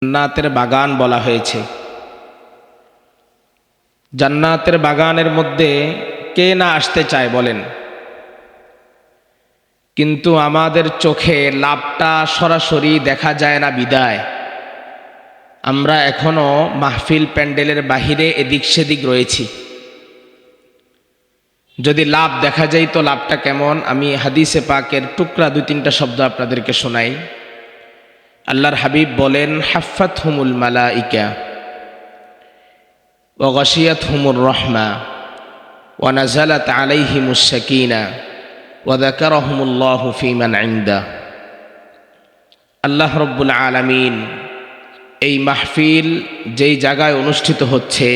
জান্নাতের বাগান বলা হয়েছে। জান্নাতের বাগানের মধ্যে কে না আসতে চায় বলেন, কিন্তু আমাদের চোখে লাভটা সরাসরি দেখা যায় না বিদায় আমরা এখনো মাহফিল প্যান্ডেলের বাহিরে এদিক সেদিক রয়েছি। যদি লাভ দেখা যায় তো লাভটা কেমন, আমি হাদিসে পাকের টুকরা 2-3টা শব্দ আপনাদেরকে শোনাই। আল্লাহর হাবিব বলেন, হাফাতহুমুল মালাইকা ওয়া গাশিয়াতহুমুর রাহমা ওয়া নাযালাত আলাইহিমুস সাকিনা ওয়া যাকারাহুমুল্লাহু ফীমান ইনদা। আল্লাহ রাব্বুল আলামিন এই মাহফিল যেই জায়গায় অনুষ্ঠিত হচ্ছে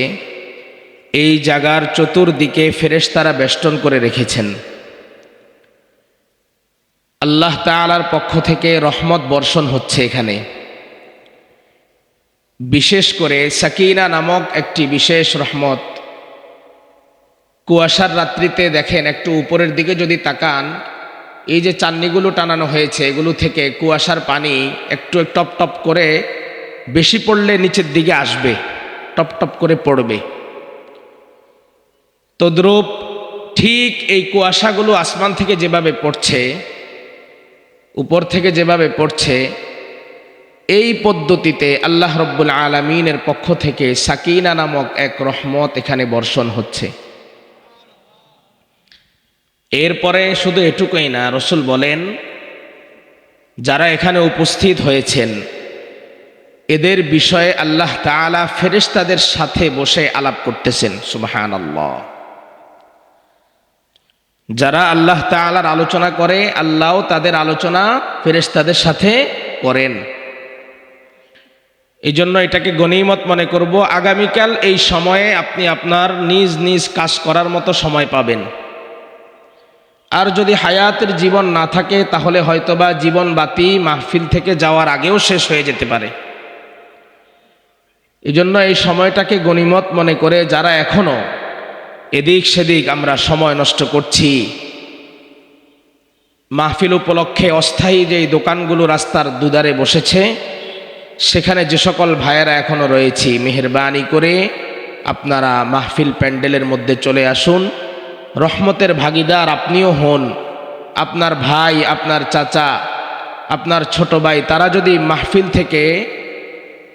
এই জায়গার চতুর্দিকে ফেরেশতারা বেষ্টন করে রেখেছেন। আল্লাহ তাআলার পক্ষ থেকে রহমত বর্ষণ হচ্ছে এখানে। বিশেষ করে সাকিনা নামক একটি বিশেষ রহমত। কুয়াশার রাত্রিতে দেখেন, একটু উপরের দিকে যদি তাকান, এই যে চান্নিগুলো টানানো হয়েছে এগুলো থেকে কুয়াশার পানি একটু টপ টপ করে বেশি পড়লে নিচের দিকে আসবে, টপ টপ করে পড়বে। তদ্রূপ ঠিক এই কুয়াশাগুলো আসমান থেকে যেভাবে পড়ছে, উপর থেকে যেভাবে পড়ছে, এই পদ্ধতিতে আল্লাহ রাব্বুল আলামিনের পক্ষ থেকে সাকিনা নামক এক রহমত এখানে বর্ষণ হচ্ছে। এরপরে শুধু এটুকুই না, রসুল বলেন যারা এখানে উপস্থিত হয়েছেন এদের বিষয়ে আল্লাহ তাআলা ফেরেশতাদের সাথে বসে আলাপ করতেছেন। সুবহানাল্লাহ। যারা আল্লাহ তাআলার আলোচনা করে আল্লাহও তাদের আলোচনা ফেরেশতাদের সাথে করেন। এই জন্য এটাকে গনিমত মনে করব। আগামীকাল এই সময়ে আপনি আপনার নিজ নিজ কাজ করার মতো সময় পাবেন। আর যদি হায়াতের জীবন না থাকে তাহলে হয়তোবা জীবন বাতি মাহফিল থেকে যাওয়ার আগেও শেষ হয়ে যেতে পারে। এই জন্য এই সময়টাকে গনিমত মনে করে যারা এখনো এদিক সেদিক আমরা সময় নষ্ট করছি, মাহফিল উপলক্ষে অস্থায়ী যেই দোকানগুলো রাস্তার দুধারে বসেছে সেখানে যে সকল ভাইয়েরা এখনো রয়েছি, মেহেরবানি করে আপনারা মাহফিল প্যান্ডেলের মধ্যে চলে আসুন। রহমতের ভাগীদার আপনিও হন। আপনার ভাই, আপনার চাচা, আপনার ছোট ভাই তারা যদি মাহফিল থেকে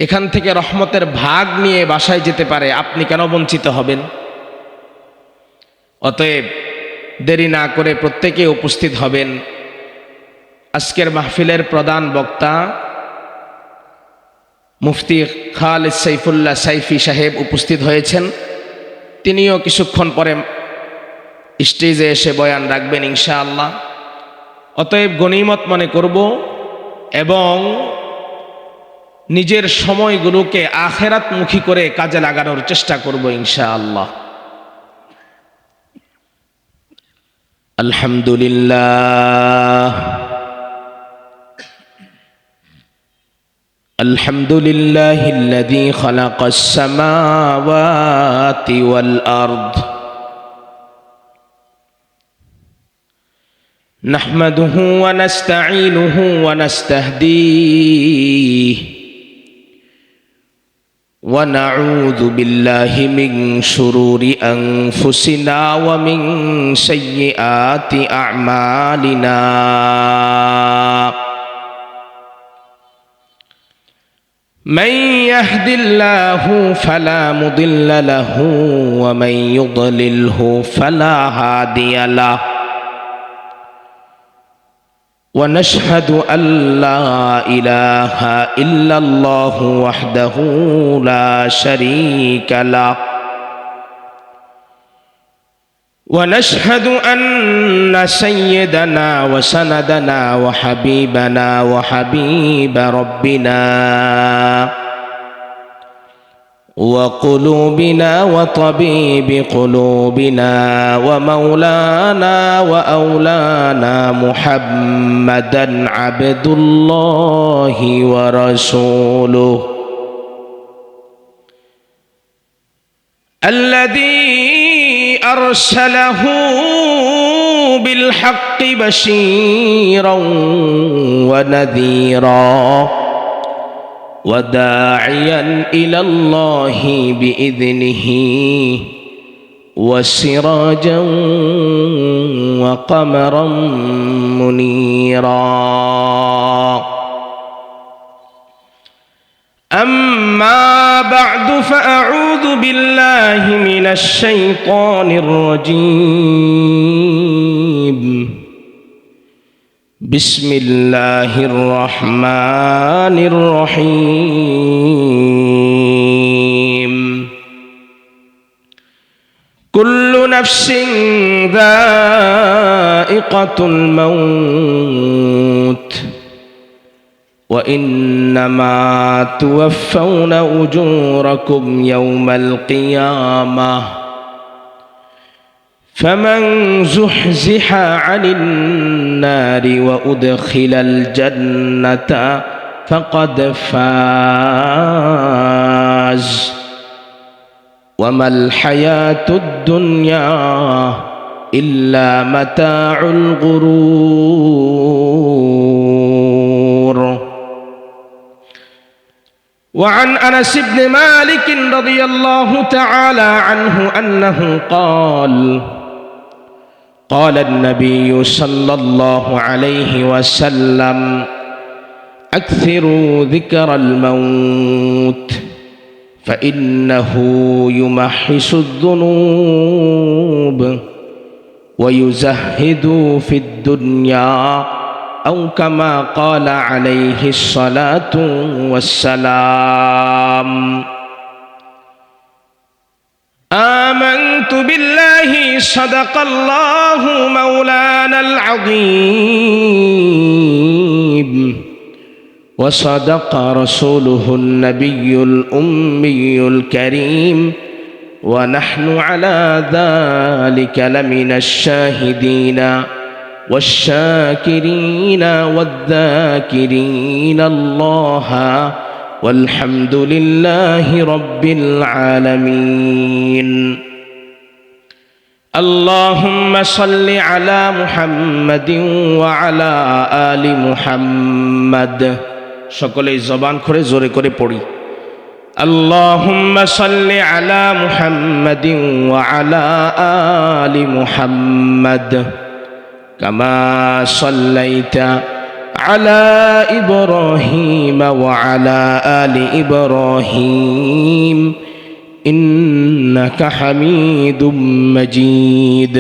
এখান থেকে রহমতের ভাগ নিয়ে বাসায় যেতে পারে, আপনি কেন বঞ্চিত হবেন? অতএব দেরি না করে প্রত্যেকে উপস্থিত হবেন। আজকের মাহফিলের প্রধান বক্তা মুফতি খালেদ সাইফুল্লাহ সাইফি সাহেব উপস্থিত হয়েছেন। তিনিও কিছুক্ষণ পরে স্টেজে এসে বয়ান রাখবেন ইনশাআল্লাহ। অতএব গনিমত মনে করব এবং নিজের সময়গুলোকে আখিরাতমুখী করে কাজে লাগানোর চেষ্টা করব ইনশাআল্লাহ। আলহামদুলিল্লাহ আলহামদুলিল্লাহিল্লাযী খালাকাস সামাওয়াতি ওয়াল আরদ নাহমাদুহু ওয়া নাস্তাঈনুহু ওয়া নাস্তাহদীহি ওয়া নাউযু বিল্লাহি মিন শুরুরি আনফুসিনা ওয়া মিন সাইয়্যিআতি আ'মালিনা। من يهد الله فلا مضل له ومن يضلله فلا هادي له ونشهد أن لا إله إلا الله وحده لا شريك له ونشهد أن سيدنا وسندنا وحبيبنا وحبيب ربنا وقلوبنا وطبيب قلوبنا ومولانا وأولانا محمدا عبد الله ورسوله الذي أرسله بالحق بشيرا ونذيرا وداعيا إلى الله بإذنه وسراجا وقمرا منيرا. أما بعد فأعوذ بالله من الشيطان الرجيم. بسم الله الرحمن الرحيم. كل نفس ذائقة الموت وإنما توفون أجوركم يوم القيامة فمن زحزح عن النار وأدخل الجنة فقد فاز وما الحياة الدنيا إلا متاع الغرور. وعن أنس بن مالك رضي الله تعالى عنه أنه قال: قال النبي صلى الله عليه وسلم: أكثروا ذكر الموت فإنه يمحص الذنوب ويزهد في الدنيا، أو كما قال عليه الصلاة والسلام. آمنت بالله صدق الله مولانا العظيم وصدق رسوله النبي الأمي الكريم ونحن على ذلك لمن الشاهدين والشاكرين والذاكرين الله والحمد لله رب العالمين. اللهم صل على محمد وعلى آل محمد. সকলে জবান করে জোরে করে পড়ি। اللهم صل على محمد وعلى آل محمد كما صليت على إبراهيم وعلى آل إبراهيم إنك حميد مجيد.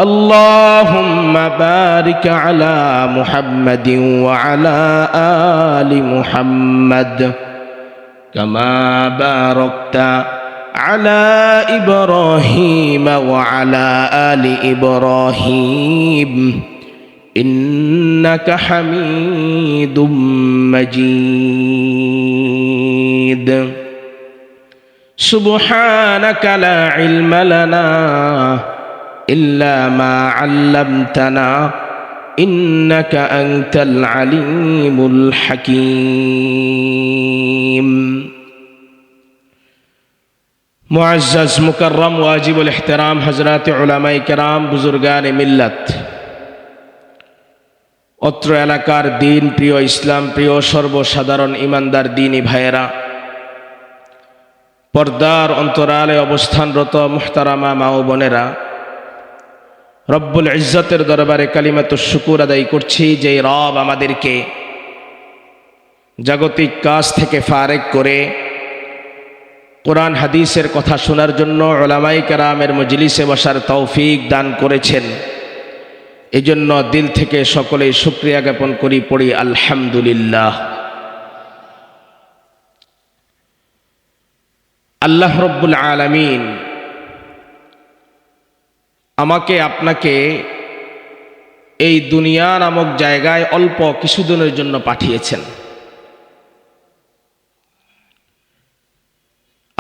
اللهم بارك على محمد وعلى آل محمد كما باركت على إبراهيم وعلى آل إبراهيم إنك حميد مجيد. سبحانك لا علم لنا إلا ما علمتنا إنك أنت العليم الحكيم. মুআজ্জাজ মুকাররম ওয়াজিবুল ইহতিরাম হযরত উলামায়ে কেরাম বুজুর্গানে মিল্লাত, অত্র এলাকার দিন প্রিয়, ইসলাম প্রিয়, সর্বসাধারণ ইমানদার দিনী ভাইয়েরা, পর্দার অন্তরালে অবস্থানরত মুহতারামা মা ও বোনেরা, রব্বুল ইজ্জতের দরবারে কালিমাতুশ শুকুর আদায় করছি যে রব আমাদেরকে জাগতিক কাজ থেকে ফারেক করে কোরআন হাদিসের কথা শোনার জন্য উলামায়ে কেরামের মজলিসে বসার তৌফিক দান করেছেন। এজন্য দিল থেকে সকলেই শুকরিয়া জ্ঞাপন করি, পড়ি আলহামদুলিল্লাহ। আল্লাহ রব্বুল আলামিন আমাকে আপনাকে এই দুনিয়া নামক জায়গায় অল্প কিছুদিনের জন্য পাঠিয়েছেন।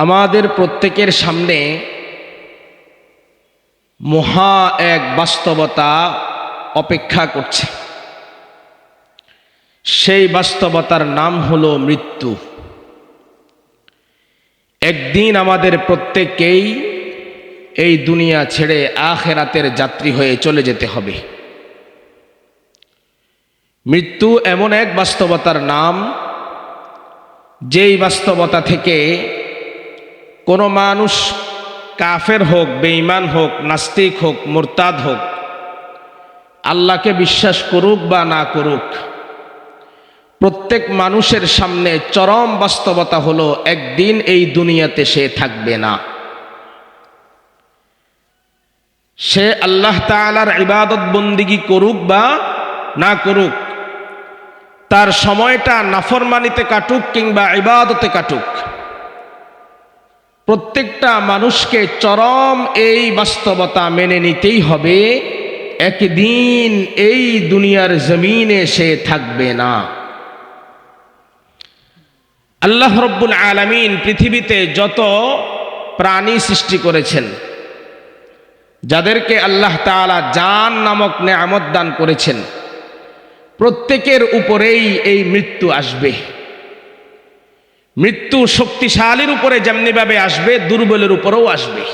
আমাদের প্রত্যেকের সামনে মহা এক বাস্তবতা অপেক্ষা করছে। সেই বাস্তবতার নাম হলো মৃত্যু। একদিন আমাদের প্রত্যেককেই এই দুনিয়া ছেড়ে আখিরাতের যাত্রী হয়ে চলে যেতে হবে। মৃত্যু এমন এক বাস্তবতার নাম যেই বাস্তবতা থেকে কোনো মানুষ কাফের হোক, বেঈমান হোক, নাস্তিক হোক, মুরতাদ হোক, আল্লাহকে বিশ্বাস করুক বা না করুক, প্রত্যেক মানুষের সামনে চরম বাস্তবতা হলো একদিন এই দুনিয়াতে সে থাকবে না। সে আল্লাহ তাআলার ইবাদত বন্দিগি করুক বা না করুক, তার সময়টা নাফরমানিতে কাটুক কিংবা ইবাদতে কাটুক, প্রত্যেকটা মানুষকে চরম এই বাস্তবতা মেনে নিতেই হবে, একদিন এই দুনিয়ার জমিনে সে থাকবে না। আল্লাহ রব্বুল আলামিন পৃথিবীতে যত প্রাণী সৃষ্টি করেছেন, যাদেরকে আল্লাহ তাআলা জান নামক নেয়ামত দান করেছেন, প্রত্যেকের উপরেই এই মৃত্যু আসবে। মৃত্যু শক্তিশালীর উপরে যেমনিভাবে আসবে, দুর্বলের উপরেও আসবে।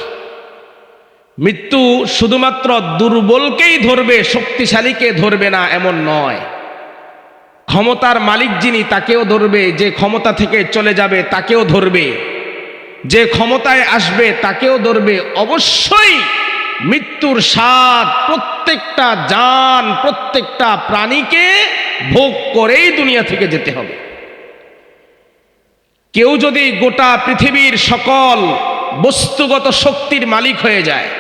মৃত্যু শুধুমাত্র দুর্বলকেই ধরবে, শক্তিশালীকে ধরবে না এমন নয়। ক্ষমতার মালিক যিনি তাকেও ধরবে, যে ক্ষমতা থেকে চলে যাবে তাকেও ধরবে, যে ক্ষমতায় আসবে তাকেও ধরবে। অবশ্যই মৃত্যুর স্বাদ প্রত্যেকটা জান, প্রত্যেকটা প্রাণীকে ভোগ করেই দুনিয়া থেকে যেতে হবে। কেউ যদি গোটা পৃথিবীর সকল বস্তুগত শক্তির মালিক হয়ে যায়,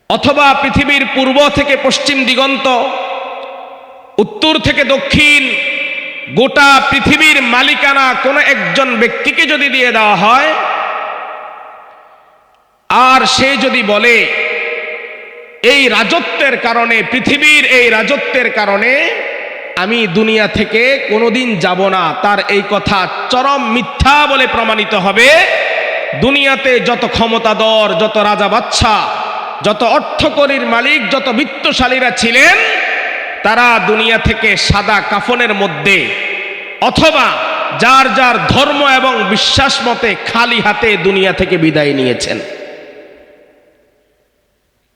অথবা পৃথিবীর পূর্ব থেকে পশ্চিম দিগন্ত, উত্তর থেকে দক্ষিণ, গোটা পৃথিবীর মালিকানা কোনো একজন ব্যক্তিকে যদি দিয়ে দেওয়া হয়, আর সে যদি বলে এই রাজত্বের কারণে, পৃথিবীর এই রাজত্বের কারণে আমি দুনিয়া থেকে কোনোদিন যাব না, তার এই কথা চরম মিথ্যা বলে প্রমাণিত হবে। দুনিয়াতে যত ক্ষমতাধর, যত রাজা বাদশা, যত অর্থকরীর মালিক, যত বিত্তশালীরা ছিলেন, তারা দুনিয়া থেকে সাদা কাফনের মধ্যে অথবা যার যার ধর্ম এবং বিশ্বাস মতে খালি হাতে দুনিয়া থেকে বিদায় নিয়েছেন।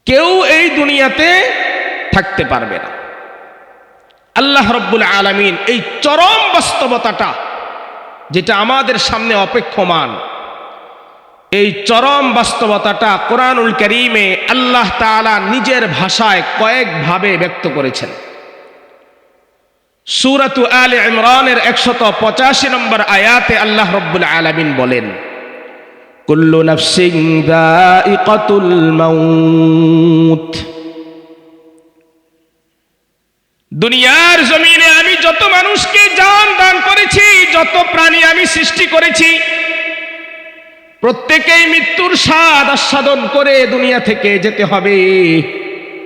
কেউ এই দুনিয়াতে থাকতে পারবে না। আল্লাহ রব্বুল আলামিন এই চরম বাস্তবতাটা, যেটা আমাদের সামনে অপেক্ষমান, এই চরম বাস্তবতাটা কোরআনুল কারীমে আল্লাহ তাআলা নিজের ভাষায় কয়েকভাবে ব্যক্ত করেছেন। সূরাতু আলে ইমরানের 185 নম্বর আয়াতে আল্লাহ রব্বুল আলামিন বলেন, কুল্লু নাফসিন যায়িকাতুল মাউত। দুনিয়ার জমিনে আমি যত মানুষকে জান দান করেছি, যত প্রাণী আমি সৃষ্টি করেছি, প্রত্যেকেই মৃত্যুর স্বাদ আস্বাদন করে দুনিয়া থেকে যেতে হবে।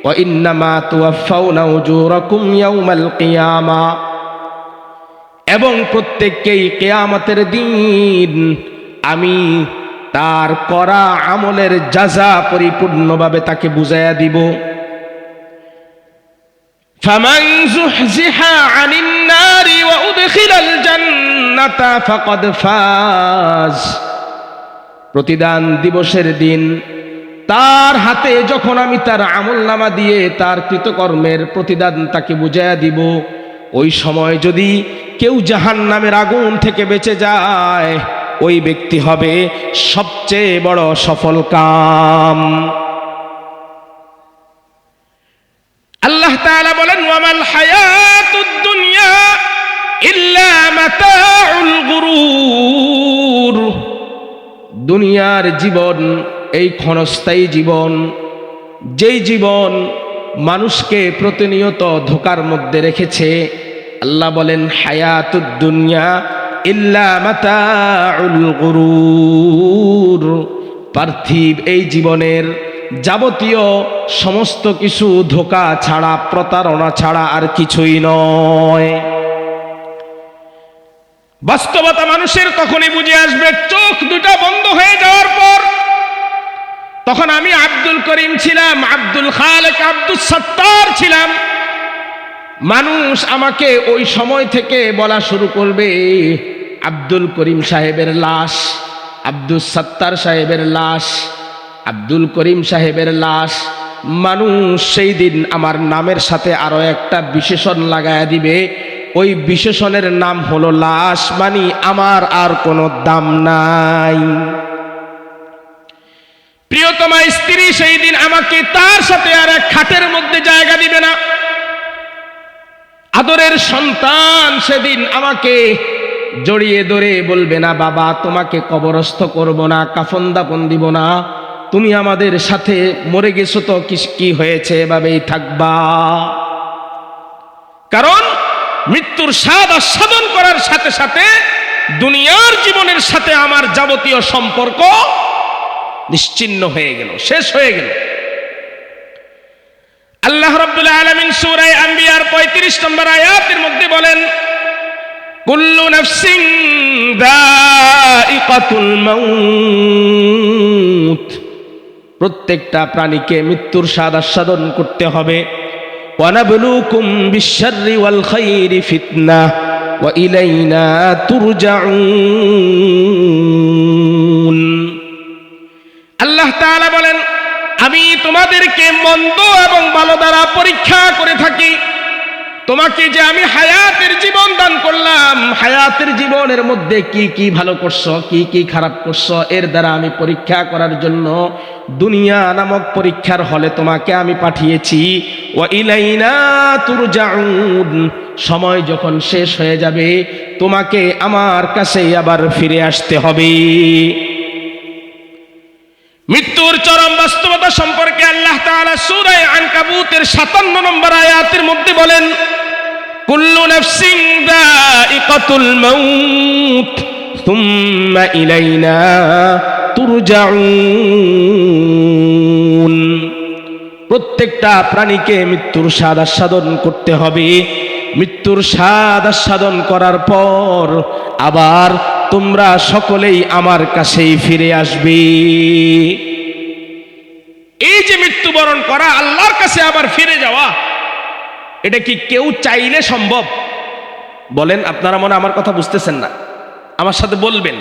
ওয়া ইন্নামা তুওয়াফাউনা উজুরাকুম ইয়াউমাল কিয়ামা, এবং প্রত্যেককেই কিয়ামতের দিন আমি তার করা আমলের জাযা পরিপূর্ণভাবে তাকে বুঝাইয়া দিব। ফামান যুহজিহা আনিন নারি ওয়া উদখিলাল জান্নাতা ফাকাদ ফাজ। প্রতিদান দিবসের দিন তার হাতে যখন আমি তার আমলনামা দিয়ে তার কৃতকর্মের প্রতিদান তাকে বুঝাইয়া দিব, ওই সময় যদি কেউ জাহান্নামের আগুন থেকে বেঁচে যায়, ওই ব্যক্তি হবে সবচেয়ে বড় সফল কাম। আল্লাহ তাআলা বলেন, ওয়ামাল হায়াতুদ দুনিয়া ইল্লা মাতাউল গুরুর। দুনিয়ার জীবন এই ক্ষণস্থায়ী জীবন, যেই জীবন মানুষকে প্রতিনিয়ত ধোঁকার মধ্যে রেখেছে। আল্লাহ বলেন, হায়াতুদ দুনিয়া ইল্লা মাতাউল গুরুর। পার্থিব এই জীবনের যাবতীয় সমস্ত কিছু ধোঁকা ছাড়া, প্রতারণা ছাড়া আর কিছুই নয়। বাস্তবতা মানুষের তখনই বুঝে আসবে, চোখ দুটা বন্ধ হয়ে যাওয়ার পর। তখন আমি আব্দুল করিম ছিলাম, আব্দুল খালেক, আব্দুল সত্তার ছিলাম। মানুষ আমাকে ওই সময় থেকে বলা শুরু করবে, আব্দুল করিম সাহেবের লাশ, আব্দুল সত্তার সাহেবের লাশ, আব্দুল করিম সাহেবের লাশ। মানুষ সেই দিন আমার নামের সাথে আরো একটা বিশেষণ লাগায়া দিবে, ওই বিশেষণের নাম হলো লাশ, মানে আমার আর কোনো দাম নাই। প্রিয়তমা স্ত্রী সেই দিন আমাকে তার সাথে আর এক খাটের মধ্যে জায়গা দিবে না। আদরের সন্তান সেদিন আমাকে জড়িয়ে ধরে বলবে না, বাবা তোমাকে কবরস্থ করব না, কাফন দাফন দিব না, তুমি আমাদের সাথে মরে গেছো তো কি হয়েছে, এভাবেই থাকবা। কারণ মৃত্যুর স্বাদ আস্বাদন করার সাথে সাথে দুনিয়ার জীবনের সাথে আমার যাবতীয় সম্পর্ক নিশ্চিহ্ন হয়ে গেল, শেষ হয়ে গেল। আল্লাহ রাব্বুল আলামিন সূরা আম্বিয়ার 35 নম্বর আয়াতের মধ্যে বলেন, কুল্লু নাফসিন যায়িকাতুল মাউত, প্রত্যেকটা প্রাণীকে মৃত্যুর স্বাদ আস্বাদন করতে হবে। ওয়া নাবলুকুম বিশ-শাররি ওয়াল খাইরি ফিতনাহ ওয়া ইলাইনা তুরজাউন। আল্লাহ তাআলা বলেন, আমি তোমাদেরকে মন্দ এবং ভালো দ্বারা পরীক্ষা করে থাকি। তোমাকে যে আমি হায়াতের জীবন দান করলাম, হায়াতের জীবনের মধ্যে কি কি ভালো করছো, কি কি খারাপ করছো, এর দ্বারা আমি পরীক্ষা করার জন্য দুনিয়া নামক পরীক্ষার হলে তোমাকে আমি পাঠিয়েছি। ওয়া ইলাইনা তুরজাউন, সময় যখন শেষ হয়ে যাবে তোমাকে আমার কাছেই আবার ফিরে আসতে হবে। মৃত্যুর চরম বাস্তবতা সম্পর্কে আল্লাহ তাআলা সূরা আনকাবুতের 57 নম্বর আয়াতের মধ্যে বলেন, কুল্লু নাফসিন যায়িকাতুল মাউত সুম্মা ইলাইনা তুরজাউন। প্রত্যেকটা প্রাণীকে মৃত্যুর স্বাদ আস্বাদন করতে হবে। মৃত্যুর স্বাদ আস্বাদন করার পর আবার তোমরা সকলেই আমার কাছেই ফিরে আসবে। এই যে মৃত্যুবরণ করা, আল্লাহর কাছে আবার ফিরে যাওয়া, এটা কি কেউ চাইলে সম্ভব? বলেন, আপনারা মনে আমার কথা বুঝতেছেন না, আমার সাথে বলবেন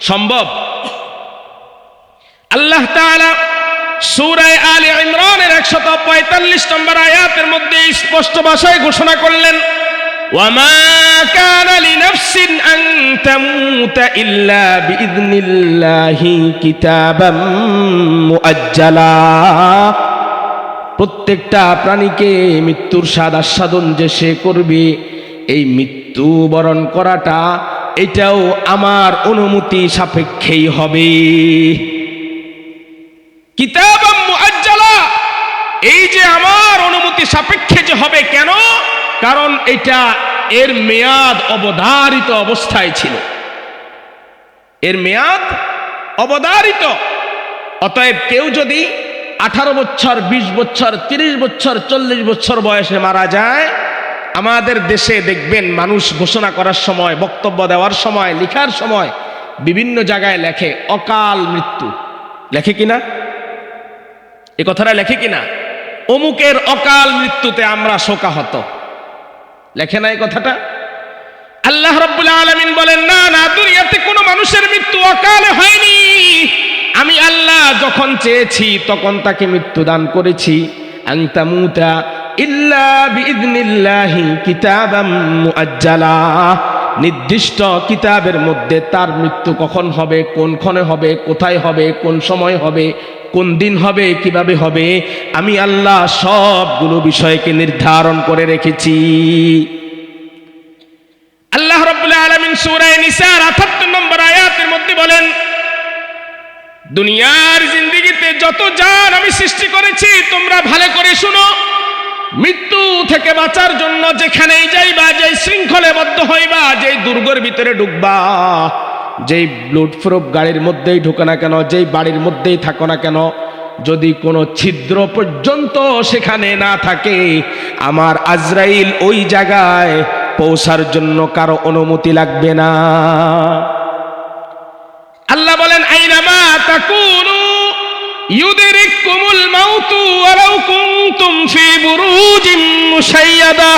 সম্ভব? আল্লাহ তাআলা সূরা আলে ইমরানের 145 নম্বর আয়াতের মধ্যে স্পষ্ট ভাষায় ঘোষণা করলেন, ওয়ামা কানা লিনাফসিন আন তামুতা ইল্লা বিইذনিল্লাহি কিতাবাম মুআজ্জালা। প্রত্যেকটা প্রাণীকে মৃত্যুর স্বাদ আস্বাদন যে সে করবে, এই মৃত্যু বরণ করাটা এটাও আমার অনুমতি সাপেক্ষেই হবে। কিতাবাম মুআজ্জালা, এই যে আমার অনুমতি সাপেক্ষে যে হবে, কেন? কারণ এটা এর মেয়াদ অবধারিত অবস্থায় ছিল, এর মেয়াদ অবধারিত। অতএব কেউ যদি 18 বছর, 20 বছর, 30 বছর, 40 বছর বয়সে মারা যায়, আমাদের দেশে দেখবেন মানুষ ঘোষণা করার সময়, বক্তব্য দেওয়ার সময়, লেখার সময় বিভিন্ন জায়গায় লেখে অকাল মৃত্যু। লেখে কিনা? এই কথাটা লেখে কিনা? অমুকের অকাল মৃত্যুতে আমরা শোকাহত, লেখে না এই কথাটা? আল্লাহ রাব্বুল আলামিন বলেন, না না, দুনিয়াতে কোনো মানুষের মৃত্যু অকালে হয়নি। আমি আল্লাহ যখন চেয়েছি তখন তাকে মৃত্যু দান করেছি। আন তামুতা ইল্লা বিইذনিল্লাহি কিতাবাম মুআজ্জালা, নির্দিষ্ট কিতাবের মধ্যে তার মৃত্যু কখন হবে, কোন ক্ষণে হবে, কোথায় হবে, কোন সময় হবে, কোন দিন হবে, কিভাবে হবে, আমি আল্লাহ সবগুলো বিষয়কে নির্ধারণ করে রেখেছি। আল্লাহ রাব্বুল আলামিন সূরা নিসার 78 নম্বর আয়াতের মধ্যে বলেন, দুনিয়ার জিন্দেগিতে যত জান আমি সৃষ্টি করেছি তোমরা ভালো করে শুনো, মৃত্যু থেকে বাঁচার জন্য যেখানেই যাইবা, যেই শৃঙ্খলাবদ্ধ হইবা, যেই দুর্গের ভিতরে ঢুকবা, যেই বুলেট প্রুফ গাড়ির মধ্যেই ঢুকে না কেন, যেই বাড়ির মধ্যেই থাকো না কেন, যদি কোনো ছিদ্র পর্যন্ত সেখানে না থাকে, আমার আজরাইল ওই জায়গায় পৌঁছার জন্য কারো অনুমতি লাগবে না। আল্লাহ বলেন, আইনামা তাকুনু ইউদরিকুমুল মাউতু ওয়ালাউ কুনতুম ফি বুরুজিম মুশাইয়াদা,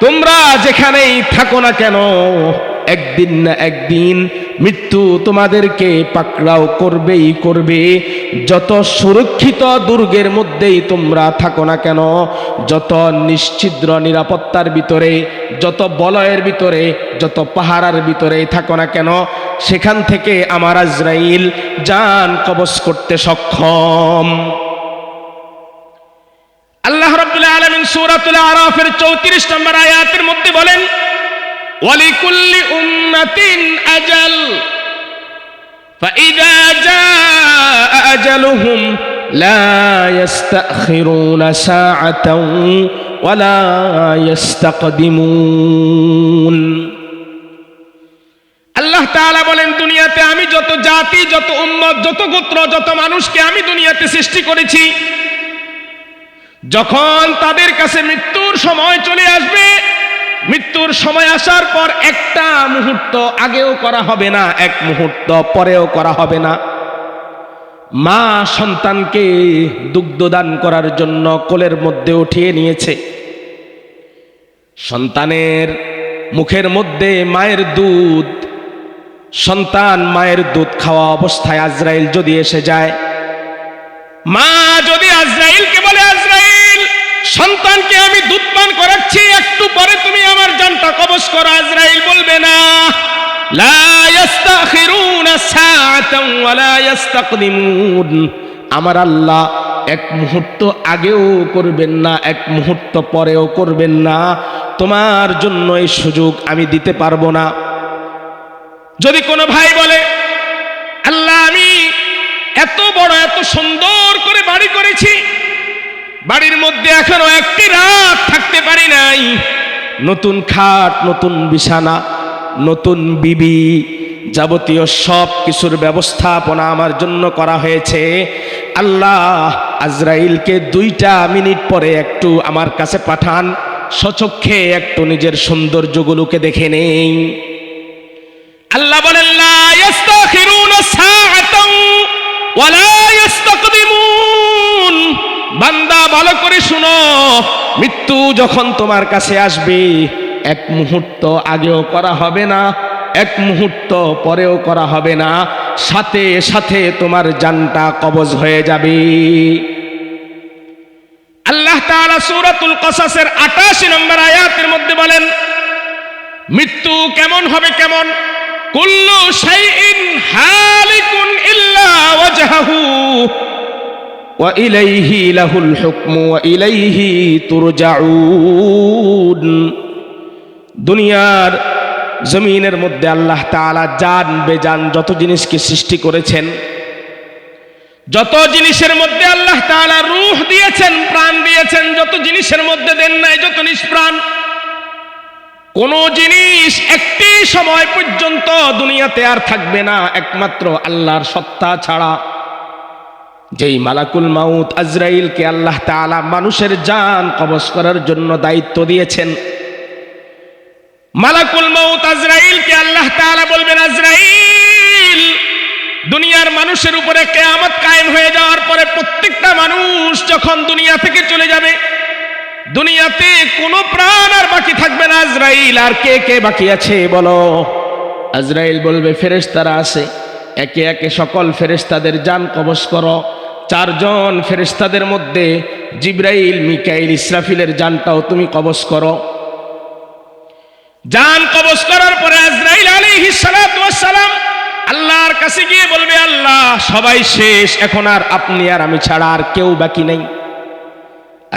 তোমরা যেখানেই থাকো না কেন একদিন না একদিন মৃত্যু তোমাদেরকে পাকড়াও করবেই করবে। যত সুরক্ষিত দুর্গের মধ্যেই তোমরা থাকো না কেন, যত নিশ্ছিদ্র নিরাপত্তার ভিতরে, যত বলয়ের ভিতরে, যত পাহারার ভিতরে থাকো না কেন, সেখান থেকে আমার আজরাইল জান কবজ করতে সক্ষম। আল্লাহ রাব্বুল আলামিন সূরাতুল আরাফের 34 নম্বর আয়াতের মধ্যে বলেন, ওয়ালিকুল্লি উম্মাতিন আজাল ফাইযা জাআ আজালুহুম লা ইস্তাখিরুনা সাআতাও ওয়া লা ইস্তাকদিমুন। আল্লাহ তাআলা বলেন, দুনিয়াতে আমি যত জাতি, যত উম্মত, যত গোত্র, যত মানুষকে আমি দুনিয়াতে সৃষ্টি করেছি, যখন তাদের কাছে মৃত্যুর সময় চলে আসবে, মৃত্যুর সময় আসার পর একটা মুহূর্ত আগেও করা হবে না, এক মুহূর্ত পরেও করা হবে না। মা সন্তানকে দুগ্ধদান করার জন্য কোলের মধ্যে উঠিয়ে নিয়েছে, সন্তানের মুখের মধ্যে মায়ের দুধ, সন্তান মায়ের দুধ খাওয়া অবস্থায় আজরাইল যদি এসে যায়, মা যদি আজরাইলকে বলে, আজরাইল সন্তানকে আমি দুধ পান করাচ্ছি, একটু পরে তুমি আমার জানটা কবজ করো, আজরাইল বলবে না, লা ইস্তাখিরুনা সাআতাও ওয়া লা ইস্তাকদিমুন। আমার আল্লাহ এক মুহূর্ত আগেও করবেন না, এক মুহূর্ত পরেও করবেন না, তোমার জন্য এই সুযোগ আমি দিতে পারবো না। যদি কোনো ভাই বলে, আল্লাহ আমি এত বড় এত সুন্দর করে বাড়ি করেছি, বাড়ির মধ্যে এখনো একটি রাত থাকতে পারি নাই, নতুন খাট, নতুন বিছানা, নতুন বিবি, যাবতীয় সব কিছুর ব্যবস্থাপনা আমার জন্য করা হয়েছে, আল্লাহ আজরাইলকে 2টা মিনিট পরে একটু আমার কাছে পাঠান, স্বচক্ষে একটু নিজের সৌন্দর্যগুলোকে দেখে নেই। আল্লাহ বলেন, লা ইস্তাখিরুনা সাআতাও ওয়া লা ইস্তাকদিমুন। বান্দা ভালো করে শুনো, মৃত্যু যখন তোমার কাছে আসবে, এক মুহূর্ত আগেও করা হবে না, এক মুহূর্ত পরেও করা হবে না, সাথে সাথে তোমার জানটা কবজ হয়ে যাবে। আল্লাহ তাআলা সূরাতুল কসাসের 88 নম্বর আয়াতের মধ্যে বলেন, মৃত্যু কেমন হবে, কেমন? কুল্লু শাইইন হালিকুন ইল্লা ওয়াজহাহু ওয়া ইলাইহি লাহুল হুকমু ওয়া ইলাইহি তুরজাউন। দুনিয়ার জমিনের মধ্যে আল্লাহ তাআলা জান বেজান যত জিনিসকে সৃষ্টি করেছেন, যত জিনিসের মধ্যে আল্লাহ তাআলা রূহ দিয়েছেন, প্রাণ দিয়েছেন, যত জিনিসের মধ্যে দেন নাই যত নিষ্প্রাণ, কোন জিনিস একটি সময় পর্যন্ত দুনিয়াতে আর থাকবে না একমাত্র আল্লাহর সত্তা ছাড়া। যেই মালাকুল মাউত আজরাইলকে আল্লাহ তাআলা মানুষের জান কবজ করার জন্য দায়িত্ব দিয়েছেন, মালাকুল মাউত আজরাইলকে আল্লাহ তাআলা বলবেন, আজরাইল দুনিয়ার মানুষের উপরে কিয়ামত কায়েম হয়ে যাওয়ার পরে প্রত্যেকটা মানুষ যখন দুনিয়া থেকে চলে যাবে, দুনিয়াতে কোনো প্রাণ আর বাকি থাকবে না। আজরাইল, আর কে কে বাকি আছে বলো? আজরাইল বলবে, ফেরেশতারা আছে, একে একে সকল ফেরেশতাদের জান কবজ করো। 4 জন ফেরেশতাদের মধ্যে জিবরাইল, মিকাইল, ইসরাফিলের জানটাও তুমি কবজ করো। জান কবজ করার পরে আজরাইল আলাইহিস সালাতু ওয়াস সালাম আল্লাহর কাছে গিয়ে বলবে, আল্লাহ সবাই শেষ, এখন আর আপনি আর আমি ছাড়া আর কেউ বাকি নেই।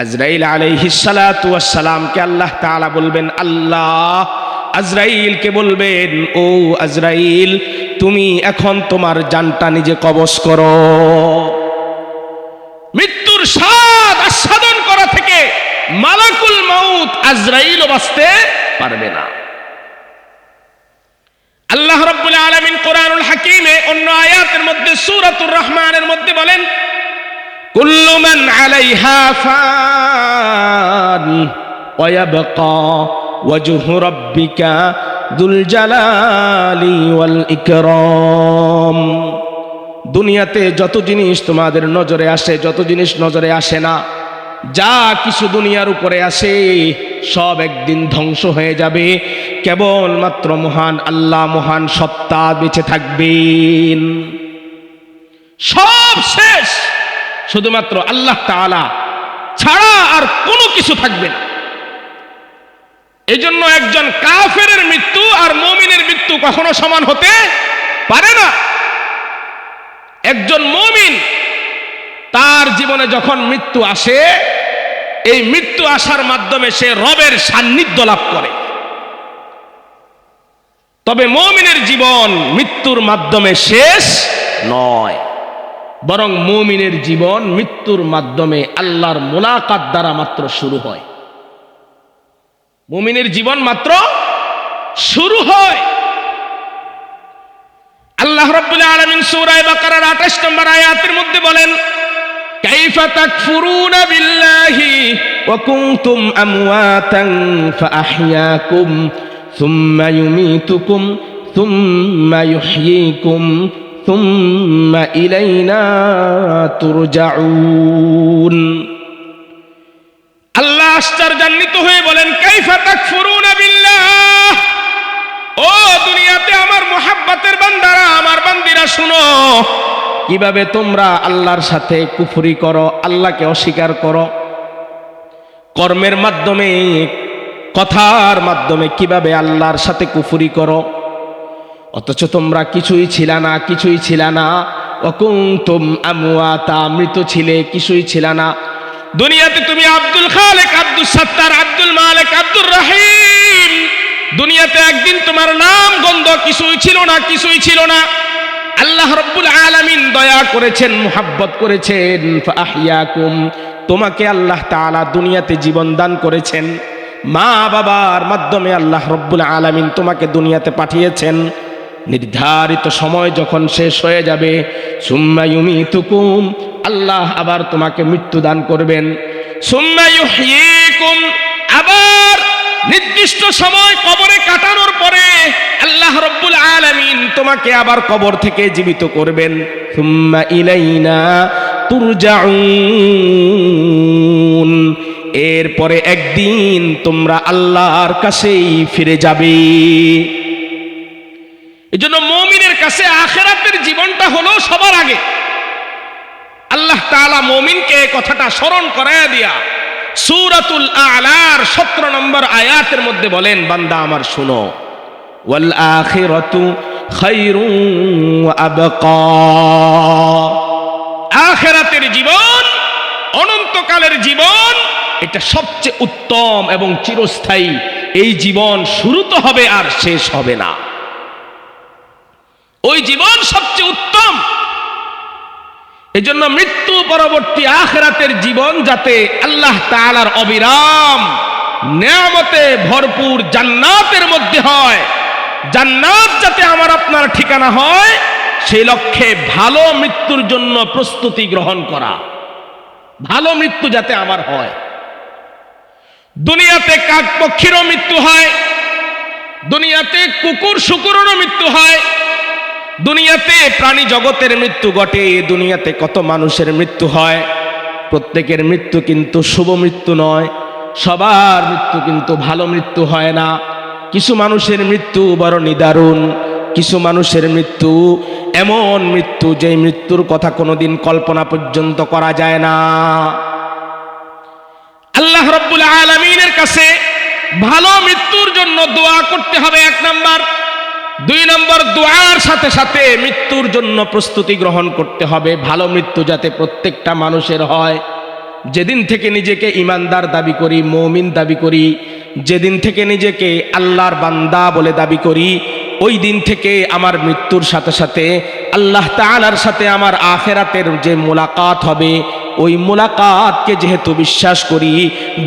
আজরাইল আলাইহিস সালাতু ওয়াস সালামকে আল্লাহ তাআলা বলবেন, আল্লাহ আজরাইলকে বলবেন, ও আজরাইল তুমি এখন তোমার জানটা নিজে কবজ করো। মৃত্যুর স্বাদ আস্বাদন করা থেকে মালাকুল মাউত আজরাইলও বাঁচতে পারবে না। আল্লাহ রাব্বুল আলামিন কোরআনুল হাকিমে অন্য আয়াতের মধ্যে সূরাতুর রহমানের মধ্যে বলেন, কুল্লু মান আলাইহা ফান ওয়া ইয়াবকা ওয়াজহু রাব্বিকা যুল জালালি ওয়াল ইকরাম। দুনিয়াতে যত জিনিস তোমাদের নজরে আসে, যত জিনিস নজরে আসে না, যা কিছু দুনিয়ার উপরে আসে সব একদিন ধ্বংস হয়ে যাবে, কেবলমাত্র মহান আল্লাহ, মহান সত্তা বেঁচে থাকবেন। সব শেষ, শুধুমাত্র আল্লাহ তাআলা ছাড়া আর কোনো কিছু থাকবে না। এই জন্য একজন কাফেরের মৃত্যু আর মুমিনের মৃত্যু কখনো সমান হতে পারে না। একজন মুমিন তার জীবনে যখন মৃত্যু আসে, এই মৃত্যু আসার মাধ্যমে সে রবের সান্নিধ্য লাভ করে। তবে মুমিনের জীবন মৃত্যুর মাধ্যমে শেষ নয়, বরং মুমিনের জীবন মৃত্যুর মাধ্যমে আল্লাহর মুলাকাত দ্বারা মাত্র শুরু হয়। মুমিনের জীবন মাত্র শুরু হয়। আল্লাহ রাব্বুল আলামিন সূরা বাকারার 28 নম্বর আয়াতের মধ্যে বলেন, কাইফা তাকফুরুনা বিল্লাহি ওয়া কুনতুম আমওয়াতান ফাআহইয়াকুম সুম্মা ইউমীতুকুম সুম্মা ইউহয়ীকুম সুম্মা ইলাইনা তুরজাউন। আল্লাহ আশ্চর্যান্বিত হয়ে বলেন, কাইফা তাকফুরুনা বিল্লাহ, ও দুনিয়াতে আমার মুহাব্বতের বান্দারা, আমার বান্দিরা শুনো, কিভাবে তোমরা আল্লাহর সাথে কুফরি করো, আল্লাহকে অস্বীকার করো। কর্মের মাধ্যমে, কথার মাধ্যমে কিভাবে আল্লাহর সাথে কুফরি করো, অথচ তোমরা কিছুই ছিলা না, কিছুই ছিলা না। ওয়াকুনতুম আমওয়াতা, মৃত ছিলে, কিছুই ছিলা না। দুনিয়াতে তুমি আব্দুল খালেক, আব্দুল সাত্তার, আব্দুল মালিক, আব্দুর রহিম, দুনিয়াতে একদিন তোমার নাম গন্ধ কিছুই ছিল না, কিছুই ছিল না। আল্লাহ রাব্বুল আলামিন দয়া করেছেন, মুহাব্বত করেছেন, ফাআহইয়াকুম, তোমাকে আল্লাহ তাআলা দুনিয়াতে জীবন দান করেছেন। মা বাবার মাধ্যমে আল্লাহ রাব্বুল আলামিন তোমাকে দুনিয়াতে পাঠিয়েছেন। নির্ধারিত সময় যখন শেষ হয়ে যাবে, সুম্মা ইউমীতুকুম, আল্লাহ আবার তোমাকে মৃত্যু দান করবেন। সুম্মা ইউহয়ীকুম, আবার নির্দিষ্ট সময় কবরে কাটানোর পরে আল্লাহ রাব্বুল আলামিন তোমাকে আবার কবর থেকে জীবিত করবেন। সুম্মা ইলাইনা তুরজাউন, এরপরে একদিন তোমরা আল্লাহর কাছেই ফিরে যাবে। এজন্য মুমিনের কাছে আখিরাতের জীবনটা হলো সবার আগে। আল্লাহ তাআলা মুমিনকে এই কথাটা স্মরণ করায়া দিয়া সূরাতুল আ'লার 17 নম্বর আয়াতের মধ্যে বলেন, বান্দা আমার শুনো, ওয়াল আখিরাতু খায়রুন ওয়া আবকা, আখিরাতের জীবন, অনন্তকালের জীবন, এটা সবচেয়ে উত্তম এবং চিরস্থায়ী। এই জীবন শুরু তো হবে আর শেষ হবে না, ওই জীবন সবচেয়ে উত্তম। এজন্য মৃত্যু পরবর্তী আখিরাতের জীবন যাতে আল্লাহ তাআলার অবিরাম নেয়ামতে ভরপুর জান্নাতের মধ্যে হয়, জান্নাত যাতে আমার আপনার ঠিকানা হয়, সেই লক্ষ্যে ভালো মৃত্যুর জন্য প্রস্তুতি গ্রহণ করা, ভালো মৃত্যু যাতে আমার হয়। দুনিয়াতে কাক পক্ষীরও মৃত্যু হয়, দুনিয়াতে কুকুর শুকুরেরও মৃত্যু হয়, দুনিয়াতে প্রাণী জগতের মৃত্যু ঘটে, দুনিয়াতে কত মানুষের মৃত্যু হয়। প্রত্যেকের মৃত্যু কিন্তু শুভ মৃত্যু নয়, সবার মৃত্যু কিন্তু ভালো মৃত্যু হয় না। কিছু মানুষের মৃত্যু বড় নিদারুণ, কিছু মানুষের মৃত্যু এমন মৃত্যু যে মৃত্যুর কথা কোনোদিন কল্পনা পর্যন্ত করা যায় না। আল্লাহ রাব্বুল আলামিনের কাছে ভালো মৃত্যুর জন্য দোয়া করতে হবে, 1 নাম্বার। 2 নম্বর, দোয়ার সাথে সাথে মৃত্যুর জন্য প্রস্তুতি গ্রহণ করতে হবে, ভালো মৃত্যু যাতে প্রত্যেকটা মানুষের হয়। যেদিন থেকে নিজেকে ইমানদার দাবি করি, মুমিন দাবি করি, যেদিন থেকে নিজেকে আল্লাহর বান্দা বলে দাবি করি, ওই দিন থেকে আমার মৃত্যুর সাথে সাথে আল্লাহ তাআলার সাথে আমার আখিরাতের যে মোলাকাত হবে, ওই মোলাকাতকে যেহেতু বিশ্বাস করি,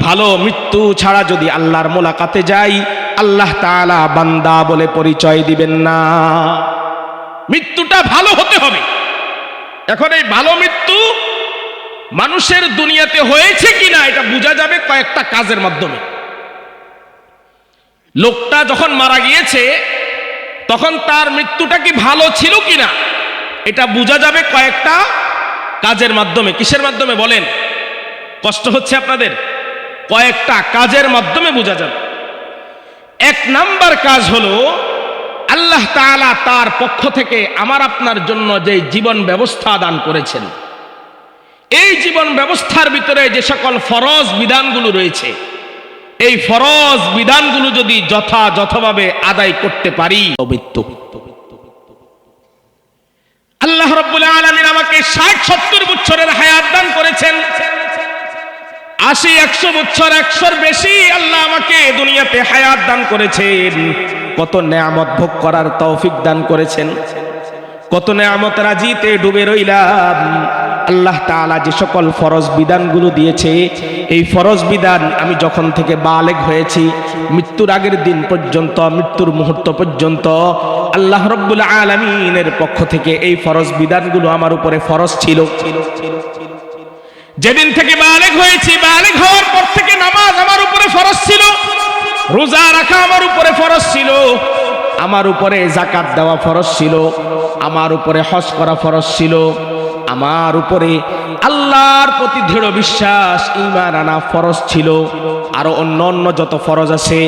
ভালো মৃত্যু ছাড়া যদি আল্লাহর মোলাকাতে যাই, আল্লাহ তাআলা বান্দা বলে পরিচয় দিবেন না। মৃত্যুটা ভালো হতে হবে। এখন এই ভালো মৃত্যু মানুষের দুনিয়াতে হয়েছে কিনা এটা বোঝা যাবে কয়েকটা কাজের মাধ্যমে। লোকটা যখন মারা গিয়েছে তখন তার মৃত্যুটা কি ভালো ছিল কিনা এটা বোঝা যাবে কয়েকটা কাজের মাধ্যমে। কিসের মাধ্যমে বলেন? কষ্ট হচ্ছে আপনাদের? কয়েকটা কাজের মাধ্যমে বোঝা যাবে। এক নাম্বার কাজ হলো, আল্লাহ তাআলা তার পক্ষ থেকে আমার আপনার জন্য যে জীবন ব্যবস্থা দান করেছেন, এই জীবন ব্যবস্থার ভিতরে যে সকল ফরজ বিধানগুলো রয়েছে, এই ফরজ বিধানগুলো যদি যথাযথভাবে আদায় করতে পারি, আল্লাহ রাব্বুল আলামিন আমাকে 60-70 বছরের হায়াত দান করেছেন, 80-100 বছর, 100-র বেশি আল্লাহ আমাকে দুনিয়াতে হায়াত দান করেছেন। কত নেয়ামত ভোগ করার তৌফিক দান করেছেন, কত নেয়ামত রাজিতে ডুবে রইলাম। আল্লাহ তাআলা যে সকল ফরজ বিধানগুলো দিয়েছে, এই ফরজ বিধান আমি যখন থেকে বালেগ হয়েছি, মৃত্যুর আগের দিন পর্যন্ত, মৃত্যুর মুহূর্ত পর্যন্ত আল্লাহ রাব্বুল আলামিনের পক্ষ থেকে এই ফরজ বিধানগুলো আমার উপরে ফরজ ছিল। যেদিন থেকে বালেগ হয়েছি, বালেগ হওয়ার পর থেকে নামাজ আমার উপরে ফরজ ছিল, রোজা রাখা আমার উপরে ফরজ ছিল, আমার উপরে যাকাত দেওয়া ফরজ ছিল, আমার উপরে হজ করা ফরজ ছিল, আমার উপরে আল্লাহর প্রতি দৃঢ় বিশ্বাস, ঈমান আনা ফরজ ছিল। আরো অন্য অন্য যত ফরজ আছে,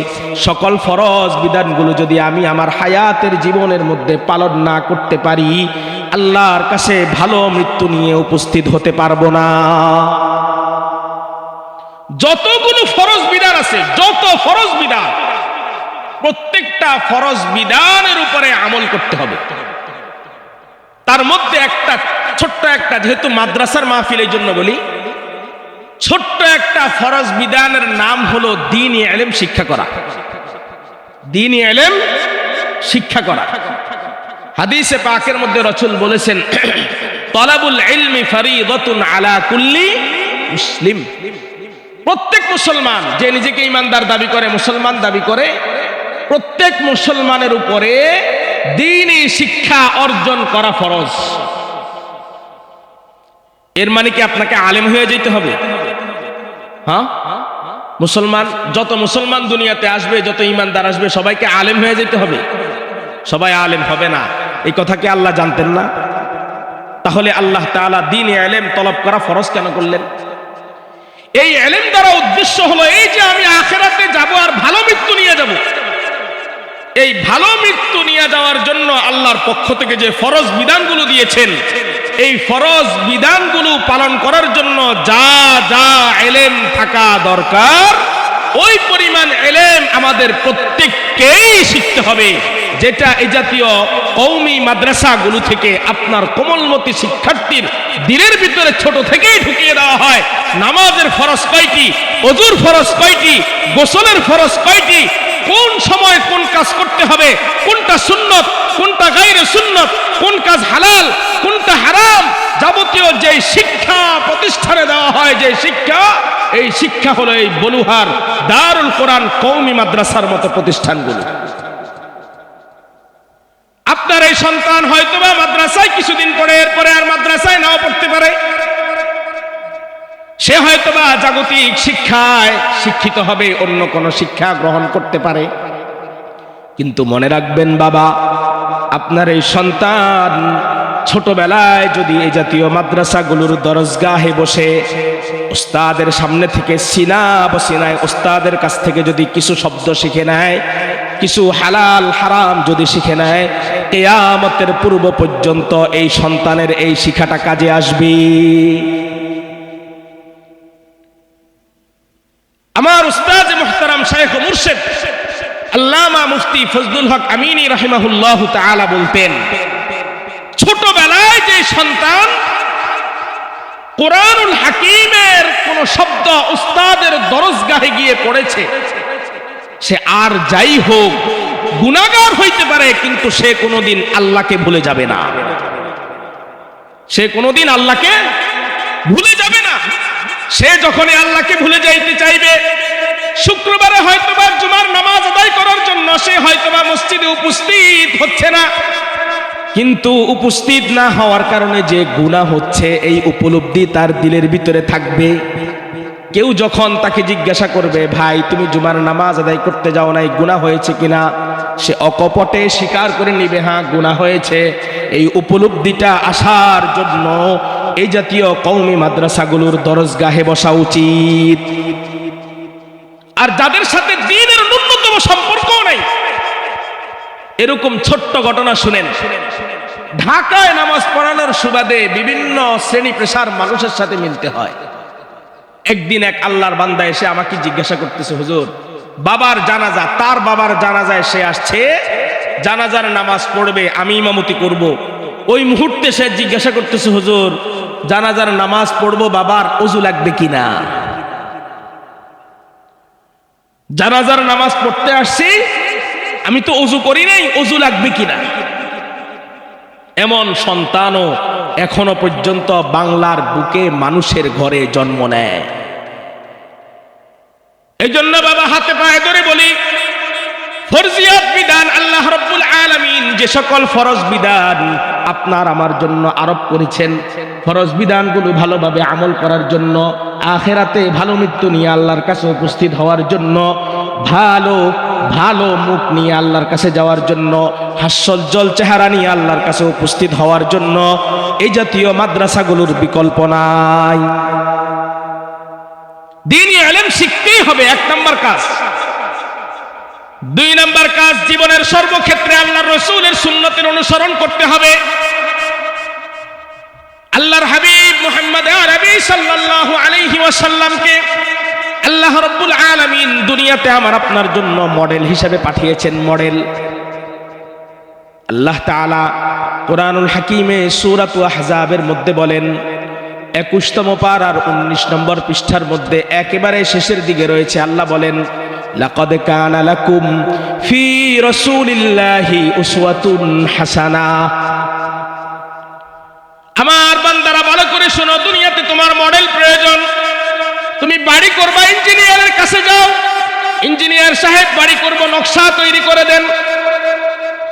সকল ফরজ বিধানগুলো যদি আমি আমার হায়াতের জীবনের মধ্যে পালন না করতে পারি, আল্লাহর কাছে ভালো মৃত্যু নিয়ে উপস্থিত হতে পারবো না। যতগুলো ফরজ বিধান আছে, যত ফরজ বিধান, প্রত্যেকটা ফরজ বিধানের উপরে আমল করতে হবে। তার মধ্যে একটা ছোট্ট একটা, যেহেতু মাদ্রাসার মাহফিল এই জন্য বলি, ছোট্ট একটা ফরজ বিধানের নাম হলো দ্বীনি ইলম শিক্ষা করা। দ্বীনি ইলম শিক্ষা করা। হাদিসে পাকের মধ্যে রাসূল বলেছেন, তালাবুল ইলমি ফরিদাতুন আলা কুল্লি মুসলিম। প্রত্যেক মুসলমান যে নিজেকে ঈমানদার দাবি করে, মুসলমান দাবি করে, প্রত্যেক মুসলমানের উপরে দ্বীনি শিক্ষা অর্জন করা ফরজ। এর মানে কি আপনাকে আলেম হয়ে যেতে হবে? হ্যাঁ, মুসলমান যত মুসলমান দুনিয়াতে আসবে, যত ঈমানদার আসবে, সবাইকে আলেম হয়ে যেতে হবে? সবাই আলেম হবে না, এই কথা কি আল্লাহ জানতেন না? তাহলে আল্লাহ তাআলা দ্বীনি ইলম তলব করা ফরজ কেন করলেন? এই ইলম দ্বারা উদ্দেশ্য হলো এই যে আমি আখিরাতে যাব আর ভালো মৃত্যু নিয়ে যাব। এই ভালো মৃত্যু নিয়ে যাওয়ার জন্য আল্লাহর পক্ষ থেকে যে ফরজ বিধানগুলো দিয়েছেন, এই ফরজ বিধানগুলো পালন করার জন্য যা যা ইলম থাকা দরকার, ওই পরিমাণ ইলম আমাদের প্রত্যেককেই শিখতে হবে, যেটা এই জাতীয় কওমি মাদ্রাসাগুলো থেকে আপনার কোমলমতি শিক্ষার্থীর দিলের ভিতরে ছোট থেকেই ঢুকিয়ে দেওয়া হয়। নামাজের ফরজ কয়টি, ওযুর ফরজ কয়টি, গোসলের ফরজ কয়টি, কোন সময় কোন কাজ করতে হবে, কোনটা সুন্নত, কোনটা গায়রে সুন্নত, কোন কাজ হালাল, কোনটা হারাম, যাবতীয় যে শিক্ষা প্রতিষ্ঠানে দেওয়া হয়, যে শিক্ষা, এই শিক্ষা হলো এই বলুহার দারুল কোরআন কওমি মাদ্রাসার মতো প্রতিষ্ঠানগুলো। আপনার এই সন্তান হয়তোবা মাদ্রাসায় কিছুদিন পরে, এরপরে আর মাদ্রাসায় নাও পড়তে পারে, সে হয়তোবা জাগতিক শিক্ষায় শিক্ষিত হবে, অন্য কোনো শিক্ষা গ্রহণ করতে পারে। কিন্তু মনে রাখবেন বাবা, আপনার এই সন্তান ছোটবেলায় যদি এই জাতীয় মাদ্রাসাগুলোর দরজগাহে বসে উস্তাদের সামনে থেকে সিনা বসিনায় উস্তাদের কাছ থেকে যদি কিছু শব্দ শিখে নেয়, কিছু হালাল হারাম যদি শিখে নেয়, কিয়ামতের পূর্ব পর্যন্ত এই সন্তানের এই শিক্ষাটা কাজে আসবে। আমার উস্তাদ মুহতারাম শাইখ ও মুর্শিদ আল্লামা মুফতি ফজলুল হক আমিনী রাহিমাহুল্লাহ তাআলা বলতেন, ছোটবেলায় যে সন্তান কোরআনুল হাকিমের কোন শব্দ উস্তাদের দরজগাহে গিয়ে পড়েছে, সে আর যাই হোক গুনাহগার হইতে পারে, কিন্তু সে কোনোদিন আল্লাহকে ভুলে যাবে না। সে কোনোদিন আল্লাহকে ভুলে যাবে না। সে যখনই আল্লাহকে ভুলে যাইতে চাইবে, শুক্রবারে হয়তোবা জুমার নামাজ আদায় করার জন্য সে হয়তোবা মসজিদে উপস্থিত হচ্ছে না, কিন্তু উপস্থিত না হওয়ার কারণে যে গুনাহ হচ্ছে, এই উপলব্ধি তার দিলের ভিতরে থাকবে। কেউ যখন তাকে জিজ্ঞাসা করবে, ভাই তুমি জুমার নামাজ আদায় করতে যাও নাই, গুনাহ হয়েছে কিনা, সে অকপটে স্বীকার করে নিবে, হ্যাঁ গুনাহ হয়েছে। এই উপলব্ধিটা আসার জন্য এই জাতীয় কওমি মাদ্রাসাগুলোর দরজগাহে বসা উচিত। আর যাদের সাথে দ্বীনের ন্যূনতম সম্পর্ক নাই, এরকম ছোট্ট ঘটনা শুনেন। ঢাকায় নামাজ পড়ানোর সুবাদে বিভিন্ন শ্রেণী পেশার মানুষের সাথে মিলতে হয়। একদিন এক আল্লাহর বান্দা এসে আমাকে জিজ্ঞাসা করতেছে, হুজুর বাবার জানাজা, তার বাবার জানাজায় সে আসছে, জানাজার নামাজ পড়বে, আমি ইমামতি করব। ওই মুহূর্তে সে জিজ্ঞাসা করতেছে, হুজুর জানাজার নামাজ পড়বো, বাবার ওযু লাগবে কিনা? জানাজার নামাজ পড়তে আসছি, আমি তো ওযু করি নাই, ওযু লাগবে কিনা? এমন সন্তানও এখনো পর্যন্ত বাংলার বুকে মানুষের ঘরে জন্ম নেয়। এই জন্য বাবা হাতে পায়ে ধরে বলি, ফরজিয়াত বিধান আল্লাহ রাব্বুল আলামিন যে সকল ফরজ বিধান আপনার আমার জন্য আরোপ করেছেন, ফরজ বিধানগুলো ভালোভাবে আমল করার জন্য, আখিরাতে ভালো মৃত্যু নিয়ে আল্লাহর কাছে উপস্থিত হওয়ার জন্য, ভালো ভালো মুখ নিয়ে আল্লাহর কাছে যাওয়ার জন্য, হাস্যোজ্জ্বল চেহারা নিয়ে আল্লাহর কাছে উপস্থিত হওয়ার জন্য এই জাতীয় মাদ্রাসাগুলোর বিকল্প নাই। দ্বীনি ইলম শিখতেই হবে, এক নম্বর কাজ। দুই নম্বর কাজ, জীবনের সর্বক্ষেত্রে আল্লাহর রাসূলের সুন্নতের অনুসরণ করতে হবে। আল্লাহর হাবিব মুহাম্মদ আরবি সাল্লাল্লাহু আলাইহি ওয়াসাল্লামকে আল্লাহ রাব্বুল আলামিন দুনিয়াতে আমার আপনার জন্য মডেল হিসেবে পাঠিয়েছেন। মডেল আল্লাহ তাআলা কোরআনুল হাকিমে সূরাতুল আহজাবের মধ্যে বলেন, 21তম পারার 19 নম্বর পৃষ্ঠার মধ্যে একেবারে শেষের দিকে রয়েছে, আল্লাহ বলেন, লাকাদ কানা লাকুম ফি রাসূলিল্লাহি উসওয়াতুন হাসানাহ। আমার বান্দারা ভালো করে শোনো, দুনিয়াতে তোমার মডেল প্রয়োজন। তুমি বাড়ি করবা, ইঞ্জিনিয়ারের কাছে যাও, ইঞ্জিনিয়ার সাহেব বাড়ি করব, নকশা তৈরি করে দেন।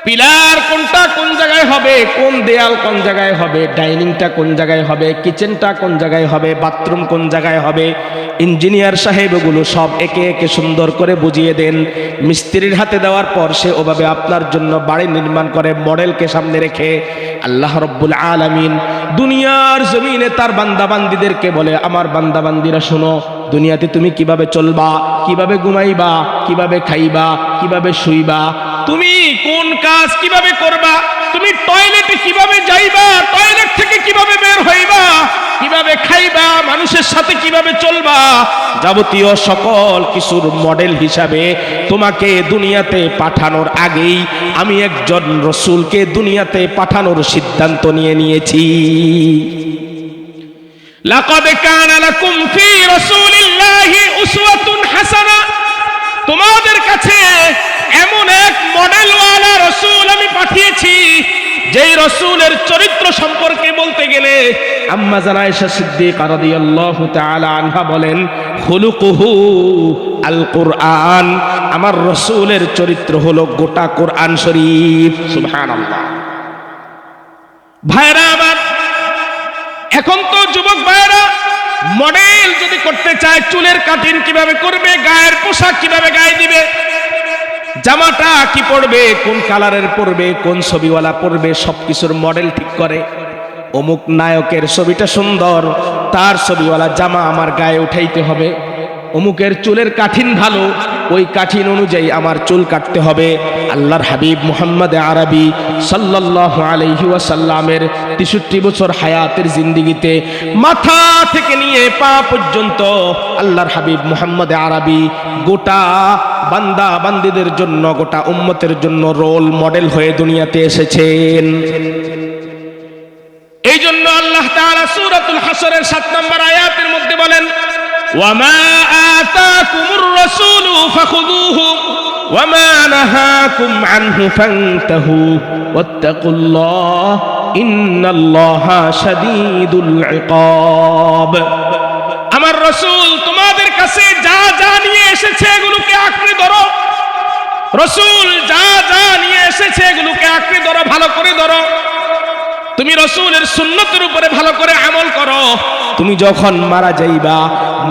পিলার কোনটা কোন জায়গায় হবে, কোন দেয়াল কোন জায়গায় হবে, ডাইনিংটা কোন জায়গায় হবে, কিচেনটা কোন জায়গায় হবে, বাথরুম কোন জায়গায় হবে, ইঞ্জিনিয়ার সাহেব ওগুলো সব একে একে সুন্দর করে বুঝিয়ে দেন। মিস্ত্রির হাতে দেওয়ার পর সে ওভাবে আপনার জন্য বাড়ি নির্মাণ করে, মডেলকে সামনে রেখে আল্লাহ রাব্বুল আলামিন দুনিয়ার জমিনে তার বান্দাবান্দীদেরকে বলে, আমার বান্দাবান্দীরা শোনো, দুনিয়াতে তুমি কিভাবে চলবা, কিভাবে ঘুমাইবা, কিভাবে খাইবা, কিভাবে শুইবা, তুমি কোন কাজ কিভাবে করবা, তুমি টয়লেটে কিভাবে যাইবা, টয়লেট থেকে কিভাবে বের হইবা, কিভাবে খাইবা, মানুষের সাথে কিভাবে চলবা, যাবতীয় সকল কিছুর মডেল হিসাবে তোমাকে দুনিয়াতে পাঠানোর আগেই আমি একজন রাসূলকে দুনিয়াতে পাঠানোর সিদ্ধান্ত নিয়েছি। লাকাদ কানা লাকুম ফি রাসূলিল্লাহি উসওয়াতুন হাসানাহ। তোমাদের কাছে এমন এক মডেলওয়ালা রাসূল আমি পাঠিয়েছি, যেই রাসূলের চরিত্র সম্পর্কে বলতে গেলে আম্মা জান আয়েশা সিদ্দিকা রাদিয়াল্লাহু তাআলা আনহা বলেন, খুলুকুহু আল কুরআন। আমার রাসূলের চরিত্র হলো গোটা কোরআন শরীফ। সুবহানাল্লাহ। ভাইরা আমার, এখন তো যুবক ভাইরা মডেল যদি করতে চায়, চুলের কাটিং কিভাবে করবে, গায়ের পোশাক কিভাবে গায়ে দিবে, জামাটা কি পরবে, কোন কালারের পরবে, কোন ছবিওয়ালা পরবে, সবকিছুর মডেল ঠিক করে। অমুক নায়কের ছবিটা সুন্দর, তার ছবিওয়ালা জামা আমার গায়ে উঠাইতে হবে। অমুকের চুলের কাঠিন ভালো, ওই কাঠিন অনুযায়ী আমার চুল কাটতে হবে। আল্লাহর হাবিব মুহাম্মদ আরবি সাল্লাল্লাহু আলাইহি ওয়াসাল্লামের 63 বছর হায়াতের জিন্দেগিতে মাথা থেকে নিয়ে পা পর্যন্ত আল্লাহর হাবিব মুহাম্মদ আরবি গোটা বান্দা বান্দীদের জন্য, গোটা উম্মতের জন্য রোল মডেল হয়ে দুনিয়াতে এসেছেন। এই জন্য আল্লাহ তাআলা সূরাতুল হাসরের 7 নম্বর আয়াতের মধ্যে বলেন, وما آتاكم الرسول فخذوه وما نهاكم عنه فانتهوا واتقوا الله إن الله شديد العقاب। আমার রাসূল তোমাদের কাছে যা যা নিয়ে এসেছে এগুলোকে আঁকড়ে ধরো। রাসূল যা যা নিয়ে এসেছে এগুলোকে আঁকড়ে ধরো, ভালো করে ধরো। তুমি রাসূলের সুন্নতের উপরে ভালো করে আমল করো। তুমি যখন মারা যাইবা,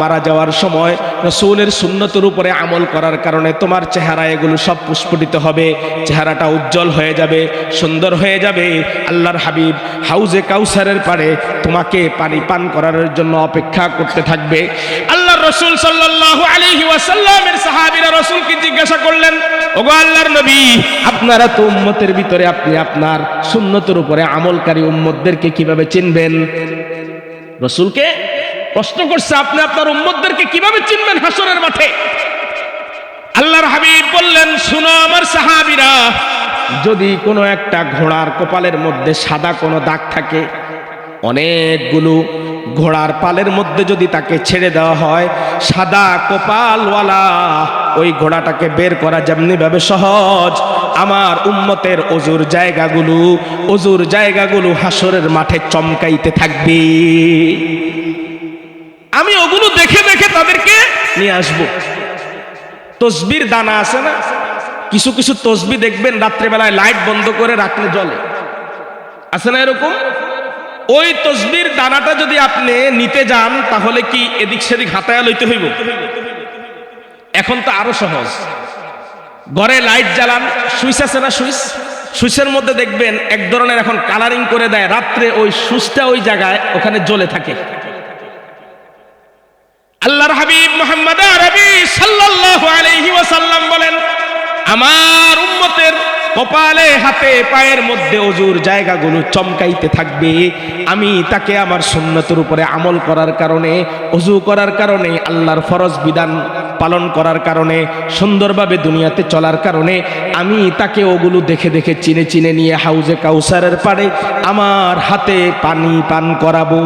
মারা যাওয়ার সময় রাসূলের সুন্নতের উপরে আমল করার কারণে তোমার চেহারা এগুলো সব প্রস্ফুটিত হবে, চেহারাটা উজ্জ্বল হয়ে যাবে, সুন্দর হয়ে যাবে। আল্লাহর হাবিব হাউজে কাউসারের পাড়ে তোমাকে পানি পান করার জন্য অপেক্ষা করতে থাকবে। আল্লাহর রাসূল সাল্লাল্লাহু আলাইহি ওয়াসাল্লামের সাহাবীরা রাসূলকে জিজ্ঞাসা করলেন, ওগো আল্লাহর নবী, আপনারা তো উম্মতের ভিতরে, আপনি আপনার সুন্নতের উপরে আমলকারী উম্মতদেরকে কিভাবে চিনবেন? রাসূলকে প্রশ্ন করছে, আপনি আপনার উম্মতদেরকে কিভাবে চিনবেন হাসরের মাঠে? আল্লাহর হাবিব বললেন, শুনো আমার সাহাবীরা, যদি কোনো একটা ঘোড়ার কপালের মধ্যে সাদা কোনো দাগ থাকে, অনেকগুলো ঘোড়ার পালের মধ্যে যদি তাকে ছেড়ে দেওয়া হয়, সাদা কপালওয়ালা ওই ঘোড়াটাকে বের করা যেমনি ভাবে সহজ, আমার উম্মতের অজুর জায়গাগুলো হাসরের মাঠে চমকাইতে থাকবে। আমি ওগুলো দেখে দেখে তাদেরকে নিয়ে আসব। তসবির দানা আছে না, কিছু কিছু তসবি দেখবেন রাত্রেবেলায় লাইট বন্ধ করে রাখলে জ্বলে, আছে না এরকম? ওই তসবির দানাটা যদি আপনি নিতে যান, তাহলে কি এদিক সেদিক হাতায়া লইতে হইব? এখন তো আরো সহজ, ঘরে লাইট জ্বালান, সুইচ আছে না, সুইচের মধ্যে দেখবেন এক ধরনের এখন কালারিং করে দেয়, রাত্রে ওই সুইচটা ওই জায়গায় ওখানে জ্বলে থাকে। আল্লাহর হাবিব মুহাম্মদ আরবি সাল্লাল্লাহু আলাইহি ওয়াসাল্লাম বলেন, আমার উম্মতের কপালে, হাতে, পায়ের মধ্যে অজুর জায়গাগুলো চমকাইতে থাকবে। আমি তাকে আমার সুন্নতের উপরে আমল করার কারণে, অজু করার কারণে, আল্লাহর ফরজ বিধান পালন করার কারণে, সুন্দরভাবে দুনিয়াতে চলার কারণে আমি তাকে ওগুলো দেখে দেখে চিনে চিনে নিয়ে হাউজে কাউসারের পাড়ে আমার হাতে পানি পান করাবো।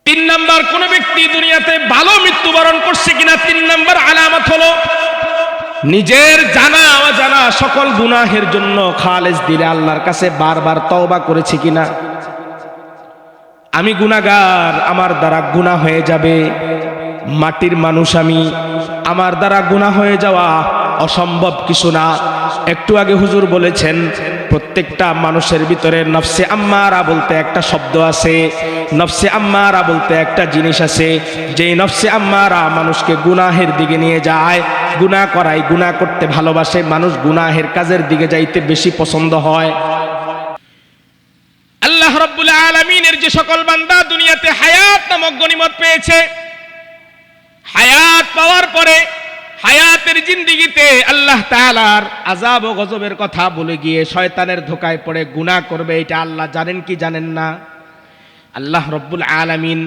3 নাম্বার, কোন ব্যক্তি দুনিয়াতে ভালো মৃত্যুবরণ করছে কিনা, 3 নাম্বার আলামত হলো নিজের জানা অজানা সকল গুনাহের জন্য খালেস দিলে আল্লাহর কাছে বারবার তওবা করেছে কিনা। আমি গুনাহগার, আমার দ্বারা গুনাহ হয়ে যাবে, মাটির মানুষ আমি, আমার দ্বারা গুনাহ হয়ে যাওয়া অসম্ভব কিছু না। একটু আগে হুজুর বলেছেন, প্রত্যেকটা মানুষের ভিতরে নফসে আম্মারা বলতে একটা শব্দ আছে, নফসে আম্মারা বলতে একটা জিনিস আছে, যেই নফসে আম্মারা মানুষকে গুনাহের দিকে নিয়ে যায়, গুনাহ করায়, গুনাহ করতে ভালোবাসে মানুষ, গুনাহের কাজের দিকে যাইতে বেশি পছন্দ হয়। আল্লাহ রাব্বুল আলামিনের যে সকল বান্দা দুনিয়াতে হায়াত নামক গনিমত পেয়েছে, হায়াত পাওয়ার পরে হায়াতের জিন্দেগিতে আল্লাহ তাআলার আযাব ও গজবের কথা বলে গিয়ে শয়তানের ধোকায় পড়ে গুনাহ করবে, এটা আল্লাহ জানেন কি জানেন না? আল্লাহ রাব্বুল আলামিন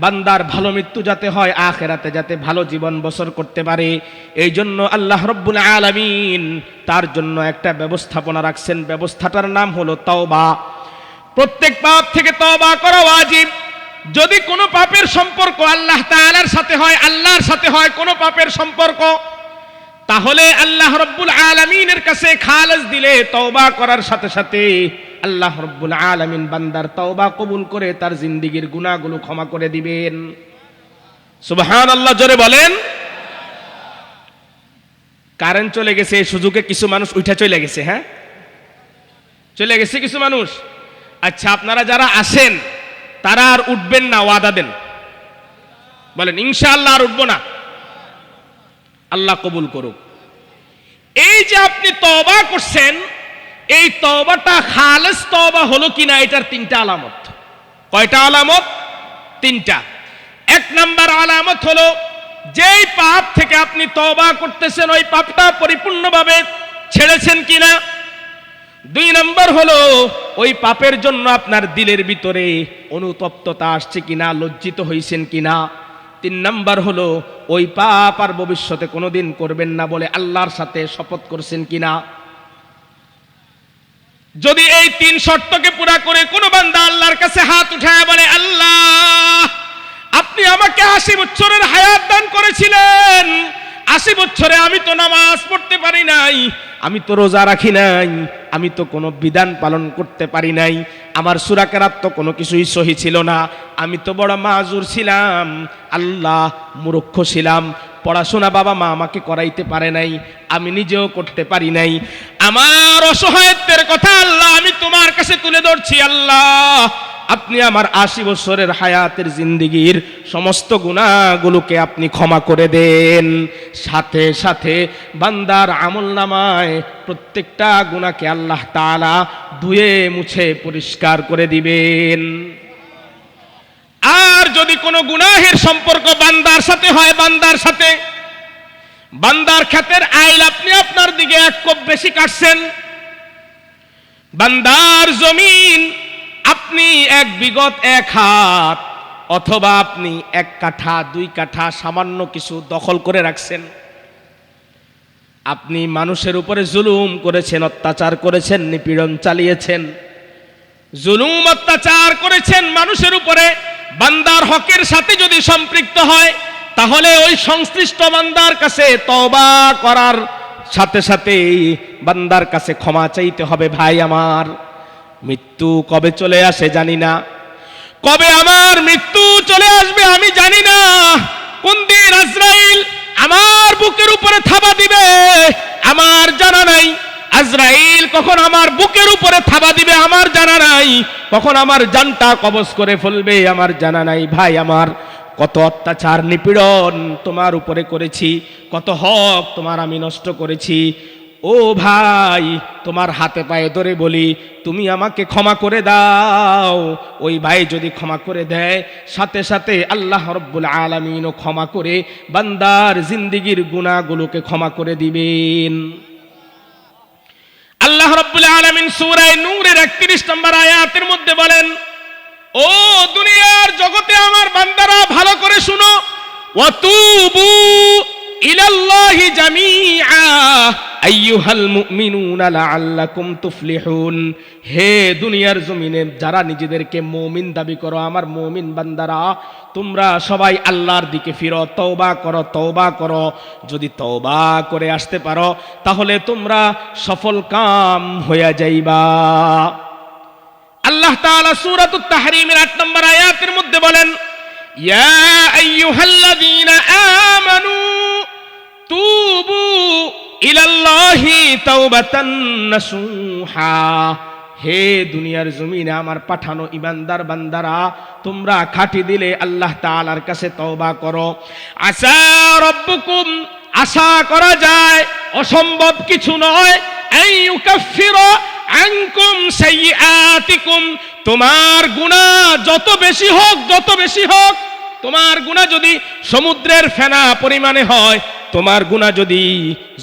বান্দার ভালো মৃত্যু যাতে হয়, আখিরাতে যাতে ভালো জীবন বসর করতে পারে, এই জন্য আল্লাহ রাব্বুল আলামিন তার জন্য একটা ব্যবস্থাপনা রাখছেন। ব্যবস্থাটার নাম হলো তওবা। প্রত্যেক পাপ থেকে তওবা করা ওয়াজিব। যদি কোনো পাপের সম্পর্ক আল্লাহ তাআলার সাথে হয়, আল্লাহর সাথে হয় কোনো পাপের সম্পর্ক, তাহলে আল্লাহ রাব্বুল আলামিনের কাছে খালেস দিলে তওবা করার সাথে সাথে আল্লাহ রাব্বুল আলামিন বান্দার তওবা কবুল করে তার জিন্দেগীর গুনাহগুলো ক্ষমা করে দিবেন। সুবহানাল্লাহ, জোরে বলেন। কারেন্ট চলে গেছে, এই সুযোগে কিছু মানুষ উঠা চলে গেছে। হ্যাঁ, চলে গেছে কিছু মানুষ। আচ্ছা, আপনারা যারা আসেন তারা আর উঠবেন না, ওয়াদা দেন, বলেন ইনশাআল্লাহ আর উঠবো না। আল্লাহ কবুল করুক। এই যে আপনি তওবা করছেন, এই তওবাটা খালেস তওবা হলো কিনা, এটার 3টা আলামত। কয়টা আলামত? 3টা। 1 নাম্বার আলামত হলো যেই পাপ থেকে আপনি তওবা করতেছেন ওই পাপটা পরিপূর্ণভাবে ছেড়েছেন কিনা। 2 নাম্বার হলো ওই পাপের জন্য আপনার দিলের ভিতরে অনুতপ্ততা আসছে কিনা, লজ্জিত হইছেন কিনা। 3 নাম্বার হলো ওই পাপ আর ভবিষ্যতে কোনোদিন করবেন না বলে আল্লাহর সাথে শপথ করছেন কিনা। যদি এই 3 শর্তকে পুরা করে কোনো বান্দা আল্লাহর কাছে হাত উঠায় বলে, আল্লাহ আপনি আমাকে 80 বছরের হায়াত দান করেছিলেন, 80 বছরে আমি তো নামাজ পড়তে পারি নাই, আমি তো রোজা রাখি নাই, আমি তো কোনো বিধান পালন করতে পারি নাই, আমার সূরা কেরাত তো কোনো কিছুই সহি ছিল না, আমি তো বড় মাযুর ছিলাম, আল্লাহ মূর্খ ছিলাম, পড়াশোনা বাবা মা আমাকে করাইতে পারে নাই, আমি নিজেও করতে পারি নাই, আমার অসহায়ত্বের কথা আল্লাহ আমি তোমার কাছে তুলে ধরছি। আল্লাহ আপনি আমার 80 বছরের হায়াতের জিন্দেগির সমস্ত গুনাহগুলোকে আপনি ক্ষমা করে দেন। সাথে সাথে বান্দার আমলনামায় প্রত্যেকটা গুনাহকে আল্লাহ তাআলা ধুয়ে মুছে পরিষ্কার করে দিবেন। আর যদি কোনো গুনাহের সম্পর্ক বান্দার সাথে হয়, বান্দার ক্ষেতের আইল আপনি আপনার দিকে 1 কোপ বেশি কাটছেন, বান্দার জমিন আপনি 1 বিঘত 1 হাত অথবা আপনি 1 কাঠা 2 কাঠা সামান্য কিছু দখল করে রাখছেন, আপনি মানুষের উপরে জুলুম করেছেন, অত্যাচার করেছেন, নিপীড়ন চালিয়েছেন, জুলুম অত্যাচার করেছেন মানুষের উপরে, বান্দার হকের সাথে যদি সম্পৃক্ত হয় তাহলে ওই সংশ্লিষ্ট বান্দার কাছে তওবা করার সাথে সাথে বান্দার কাছে ক্ষমা চাইতে হবে। ভাই আমার, মৃত্যু কবে চলে আসে জানি না, কবে আমার মৃত্যু চলে আসবে আমি জানি না, কোন দিন আজরাইল আমার বুকের উপরে থাবা দিবে আমার জানা নাই, আজরাইল কখন আমার বুকের উপরে থাবা দিবে আমার জানা নাই, কখন আমার জানটা কবজ করে ফেলবে আমার জানা নাই। ভাই আমার, কত অত্যাচার নিপীড়ন তোমার উপরে করেছি, কত হক তোমার আমি নষ্ট করেছি। ও ভাই, তোমার হাতে পায়ে ধরে বলি তুমি আমাকে ক্ষমা করে দাও। ওই ভাই যদি ক্ষমা করে দেয়, সাথে সাথে আল্লাহ রাব্বুল আলামিনও ক্ষমা করে বান্দার জিন্দেগির গুনাহগুলোকে ক্ষমা করে দিবেন। আল্লাহ রাব্বুল আলামিন সূরা নূরের 31 নম্বর আয়াতের মধ্যে বলেন, ও দুনিয়ার জগতে আমার বান্দারা ভালো করে শুনো, ওয়াতুবু ইলাল্লাহি জামিআ আইয়ুহাল মুমিনুনা লাআল্লাকুম তুফলিহুন। হে দুনিয়ার জমিনে যারা নিজেদেরকে মুমিন দাবি করো, আমার মুমিন বান্দারা, তোমরা সবাই আল্লাহর দিকে ফিরো, তওবা করো। যদি তওবা করে আসতে পারো তাহলে তোমরা সফল কাম হয়ে যাইবা। আল্লাহ তাআলা সূরাতুত তাহরীমের 8 নম্বর আয়াতের মধ্যে বলেন, ইয়া আইয়ুহাল্লাযীনা আমানু তুবু ইলাল্লাহি তাওবাতান নাসুহা। হে দুনিয়ার জমিনে আমার পাঠানো ইমানদার বান্দারা, তোমরা খাঁটি দিলে আল্লাহ তাআলার কাছে তওবা করো। আসা রাব্বুকুম, আশা করা যায়, অসম্ভব কিছু নয়, আইয়ুকাফিরা আনকুম সাইয়্যাতিকুম, তোমার গুনাহ যত বেশি হোক, তোমার গুনাহ যদি সমুদ্রের ফেনা পরিমাণে হয়, তোমার গুনাহ যদি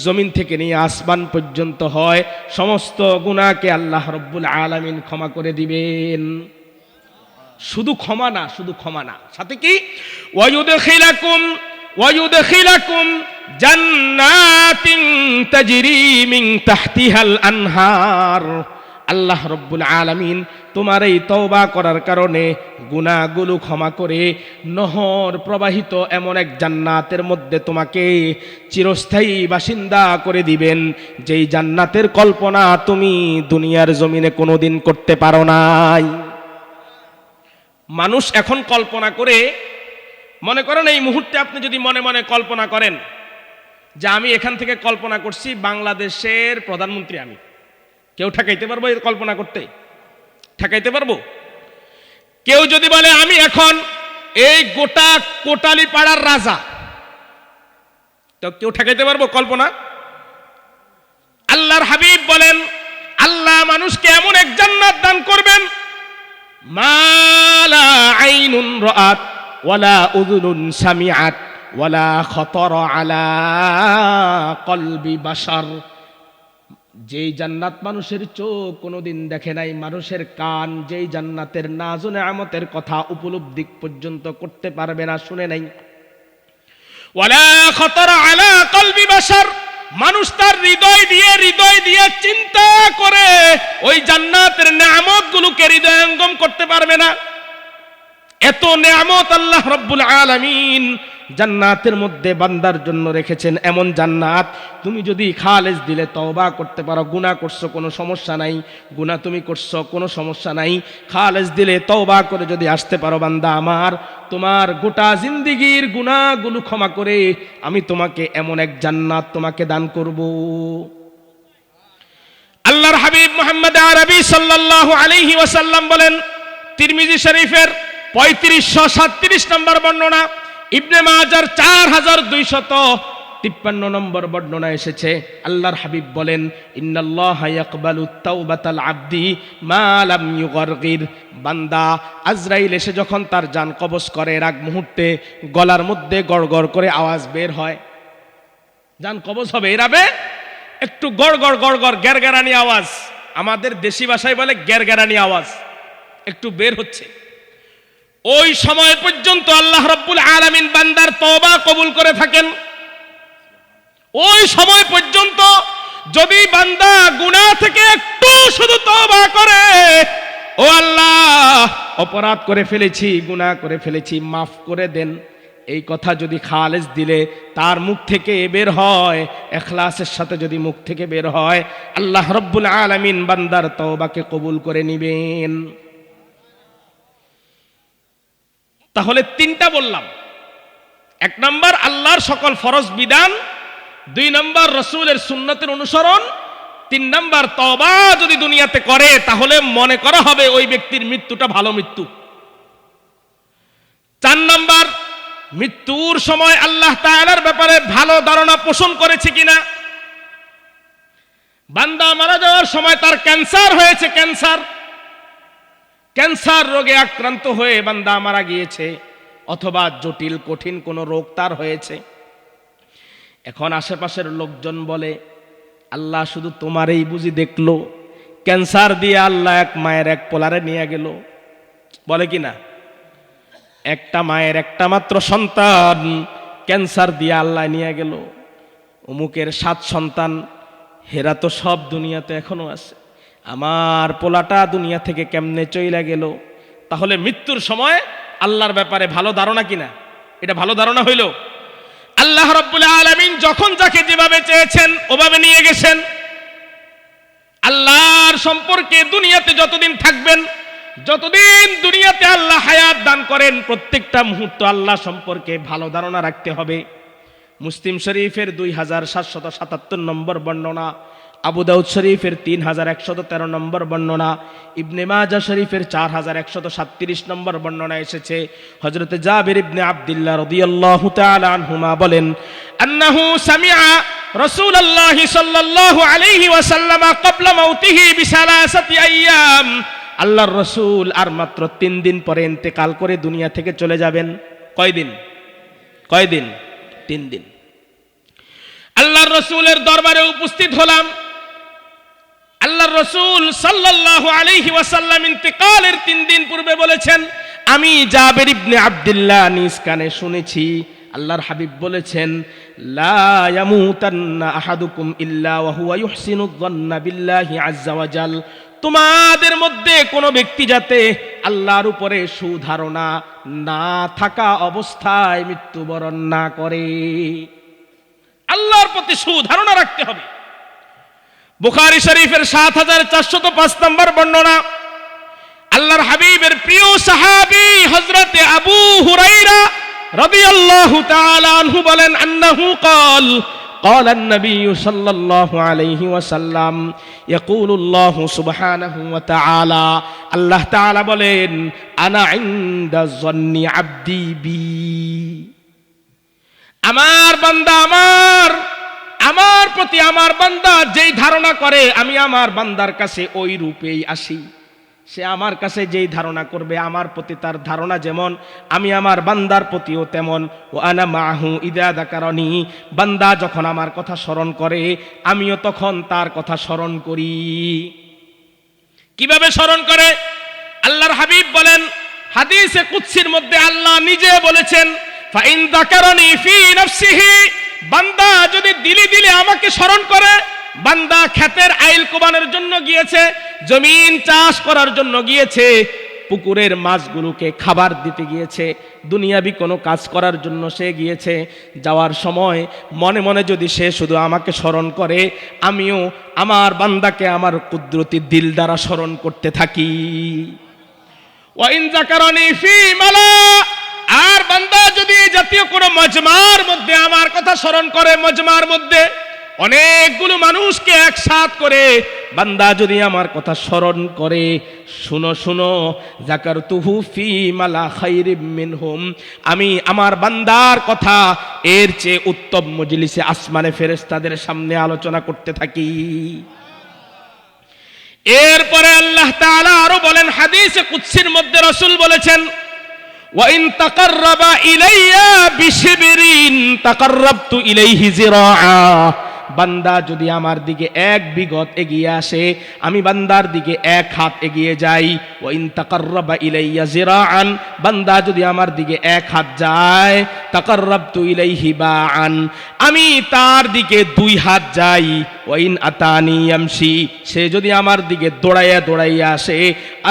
জমিন থেকে নিয়ে আসমান পর্যন্ত হয়, সমস্ত গুনাহকে আল্লাহ রাব্বুল আলামিন ক্ষমা করে দিবেন। শুধু ক্ষমা না, সাথে কি ওয়ায়ুদখিলাকুম জান্নাতিন তাজরি মিন তাহতিহাল আনহার। আল্লাহ রাব্বুল আলামিন তোমার এই তওবা করার কারণে গুনাহগুলো ক্ষমা করে নহর প্রবাহিত এমন এক জান্নাতের মধ্যে তোমাকে চিরস্থায়ী বাসিন্দা করে দিবেন, যেই জান্নাতের কল্পনা তুমি দুনিয়ার জমিনে কোনোদিন করতে পারো নাই। মানুষ এখন কল্পনা করে, মনে করেন এই মুহূর্তে আপনি যদি মনে মনে কল্পনা করেন যে আমি এখান থেকে কল্পনা করছি বাংলাদেশের প্রধানমন্ত্রী, আমি, কেউ ঠেকাইতে পারবো এই কল্পনা করতে? ঠেকাইতে পারবো? কেউ যদি বলে আমি এখন এই গোটা কোটালি পাড়ার রাজা, তো কেউ ঠেকাইতে পারবো কল্পনা? আল্লাহর হাবিব বলেন, আল্লাহ মানুষকে এমন এক জান্নাত দান করবেন, মা লা আইনুন রাআত ওয়ালা উযুনুন সামিআত ওয়ালা খাতারা আলা কলবি বাশার। যেই জান্নাত মানুষের চোখ কোনোদিন দেখে নাই, মানুষের কান যেই জান্নাতের নাজ ও নেয়ামতের কথা উপলব্ধি পর্যন্ত করতে পারবে না, শুনে নাই। ওয়ালা খাতারা আলা কলবি বাশার, মানুষ তার হৃদয় দিয়ে চিন্তা করে ওই জান্নাতের নেয়ামতগুলোকে হৃদয়ঙ্গম করতে পারবে না। এত নেয়ামত আল্লাহ রাব্বুল আলামিন জান্নাতের মধ্যে বান্দার জন্য রেখেছেন। এমন জান্নাত তুমি যদি খালেস দিলে তওবা করতে পারো, গুনাহ করছো কোনো সমস্যা নাই, গুনাহ তুমি করছো কোনো সমস্যা নাই, খালেস দিলে তওবা করে যদি আসতে পারো বান্দা আমার, তোমার গোটা জিন্দেগির গুনাহগুলো ক্ষমা করে আমি তোমাকে এমন এক জান্নাত তোমাকে দান করব। আল্লাহর হাবিব মুহাম্মদ আরবি সাল্লাল্লাহু আলাইহি ওয়াসাল্লাম বলেন, তিরমিজি শরীফের 3537 নম্বর বর্ণনা, ইবনে মাজার 4253 নম্বর বর্ণনা এসেছে। আল্লাহর হাবিব বলেন, ইন্নাল্লাহা ইয়াকবালুত তাওবাতাল আবদি মা লাম ইউগরগির। বান্দা আজরাইল এসে যখন তার জান কবজ করে, এর আগ মুহূর্তে গলার মধ্যে গড়গড় করে আওয়াজ বের হয়। জান কবজ হবে, এরাবে একটু গড়গড় গড়গড় গ্যারগ্যারানি আওয়াজ, আমাদের দেশি ভাষায় বলে গ্যারগ্যারানি আওয়াজ একটু বের হচ্ছে। ওই সময় পর্যন্ত আল্লাহ রাব্বুল আলামিন বান্দার তওবা কবুল করে থাকেন। ওই সময় পর্যন্ত যদি বান্দা গুনাহ থেকে একটু শুধু তওবা করে, ও আল্লাহ অপরাধ করে ফেলেছি, গুনাহ করে ফেলেছি, মাফ করে দেন, এই কথা যদি খালেস দিলে তার মুখ থেকে বের হয়, ইখলাসের সাথে যদি মুখ থেকে বের হয়, আল্লাহ রাব্বুল আলামিন বান্দার তওবাকে কবুল করে নেবেন। তাহলে তিনটা বললাম, এক নাম্বার আল্লাহর সকল ফরজ বিধান, দুই নাম্বার রাসূলের সুন্নতের অনুসরণ, তিন নাম্বার তওবা যদি দুনিয়াতে করে তাহলে মনে করা হবে ওই ব্যক্তির মৃত্যুটা ভালো মৃত্যু। চার নাম্বার, মৃত্যুর সময় আল্লাহ তাআলার ব্যাপারে ভালো ধারণা পোষণ করেছে কিনা। বান্দা মারা যাওয়ার সময় তার ক্যান্সার হয়েছে, ক্যান্সার রোগে আক্রান্ত হয়ে বান্দা মারা গিয়েছে, অথবা জটিল কঠিন কোনো রোগ তার হয়েছে। এখন আশেপাশের লোকজন বলে, আল্লাহ শুধু তোমারই বুঝি দেখলো, ক্যান্সার দিয়ে আল্লাহ এক মায়ের এক পোলারে নিয়ে গেল, বলে কি না? একটা মায়ের একটা মাত্র সন্তান ক্যান্সার দিয়ে আল্লাহ নিয়ে গেল, অমুকের 7 সন্তান, হেরা তো সব দুনিয়াতে এখনো আছে, আমার পোলাটা দুনিয়া থেকে কেমনে চইলা গেল। তাহলে মৃত্যুর সময় আল্লাহর ব্যাপারে ভালো ধারণা কিনা? এটা ভালো ধারণা হইল। আল্লাহ রাব্বুল আলামিন যখন যাকে যেভাবে চেয়েছেন ওভাবে নিয়ে গেছেন। আল্লাহর সম্পর্কে দুনিয়াতে যতদিন থাকবেন, যতদিন দুনিয়াতে আল্লাহ হায়াত দান করেন, প্রত্যেকটা মুহূর্ত আল্লাহ সম্পর্কে ভালো ধারণা রাখতে হবে। মুসলিম শরীফের 2777 নম্বর বর্ণনা, আবু দাউদ শরীফের 3113 নম্বর বর্ণনা, ইবনে মাজাহ শরীফের 4137 নম্বর বর্ণনা এসেছে। হযরত জাবির ইবনে আব্দুল্লাহ রাদিয়াল্লাহু তাআলা আনহুমা বলেন, আন্নাহু সামিআ রাসূলুল্লাহ সাল্লাল্লাহু আলাইহি ওয়াসাল্লাম ক্বাবলা মাউতিহি বিসালাসাতি আইয়াম। আল্লাহর রাসূল আর মাত্র 3 দিন পরে ইন্তেকাল করে দুনিয়া থেকে চলে যাবেন। কয়দিন? 3 দিন। আল্লাহর রাসূলের দরবারে উপস্থিত হলাম। আল্লাহর রাসূল সাল্লাল্লাহু আলাইহি ওয়াসাল্লাম ইন্তেকালের 3 দিন পূর্বে বলেছেন, আমি জাবির ইবনে আব্দুল্লাহ নিজ কানে শুনেছি আল্লাহর হাবিব বলেছেন, লা ইয়ামুতান্না আহাদুকুম ইল্লা ওয়া হুয়া ইউহসিনুয যান্না বিল্লাহি আযজা ওয়া জাল। তোমাদের মধ্যে কোনো ব্যক্তি যাতে আল্লাহর উপরে সুধারণা না থাকা অবস্থায় মৃত্যুবরণ না করে। আল্লাহর প্রতি সুধারণা রাখতে হবে। বুখারী শরীফের 7405 নম্বর বর্ণনা, আল্লাহর হাবিবের প্রিয় সাহাবী হযরতে আবু হুরায়রা রাদিয়াল্লাহু তাআলা আনহু বলেন, আন্নাহু ক্বাল قال النبي صلى الله عليه وسلم يقول الله سبحانه وتعالى الله تعالى বলেন, আনা ইনদা যন্নি আবদি বি। আমার বান্দা আমার প্রতি আমার বান্দা যেই ধারণা করে আমি আমার বান্দার কাছে ওই রূপেই আসি। সে আমার কাছে যেই ধারণা করবে আমার প্রতি তার ধারণা যেমন, আমি আমার বান্দার প্রতিও তেমন। ও আনা মাহু ইদা যাকারানি, বান্দা যখন আমার কথা স্মরণ করে আমিও তখন তার কথা স্মরণ করি। কিভাবে স্মরণ করে? আল্লাহর হাবিব বলেন, হাদিসে কুদসির মধ্যে আল্লাহ নিজে বলেছেন, ফাইন যাকারানি ফি নাফসিহি, বান্দা যদি দিলে দিলে আমাকে স্মরণ করে, বান্দা ক্ষেতের আইল কোবানোর জন্য গিয়েছে, জমিন চাষ করার জন্য গিয়েছে, পুকুরের মাছগুলোকে খাবার দিতে গিয়েছে, দুনিয়াবি কোনো কাজ করার জন্য সে গিয়েছে, যাওয়ার সময় মনে মনে যদি সে শুধু আমাকে স্মরণ করে, আমিও আমার বান্দাকে আমার কুদরতি দিল দ্বারা স্মরণ করতে থাকি। ওয়াইন যাকারানি ফি মালা, আর বান্দা যদি জাতীয় কোনো মজমার মধ্যে আমার কথা স্মরণ করে, মজমার মধ্যে অনেকগুলো মানুষকে একসাথ করে বান্দা যদি আমার কথা স্মরণ করে, শুনো শুনো, যাকারতুহু ফি মালা খায়রিম মিনহুম, আমি আমার বান্দার কথা এর চেয়ে উত্তম মজলিসে আসমানে ফেরেশতাদের সামনে আলোচনা করতে থাকি। এরপরে আল্লাহ তাআলা আরো বলেন, হাদিসে কুদসির মধ্যে রাসূল বলেছেন, ওয়া ইন তাকাররাবা ইলাইয়া বিশিবরিন তাকাররাবতু ইলাইহি যিরাআ, বান্দা যদি আমার দিকে এক বিঘত এগিয়ে আসে, আমি বান্দার দিকে এক হাত এগিয়ে যাই। ওয়া ইন তাকাররাবা ইলাইয়া যিরাআন, বান্দা যদি আমার দিকে এক হাত যায়, তাকাররাবতু ইলাইহি বাআন, আমি তার দিকে দুই হাত যাই। ওয়া ইন আতানি ইয়ামশি, সে যদি আমার দিকে দৌড়াইয়া দৌড়াইয়া আসে,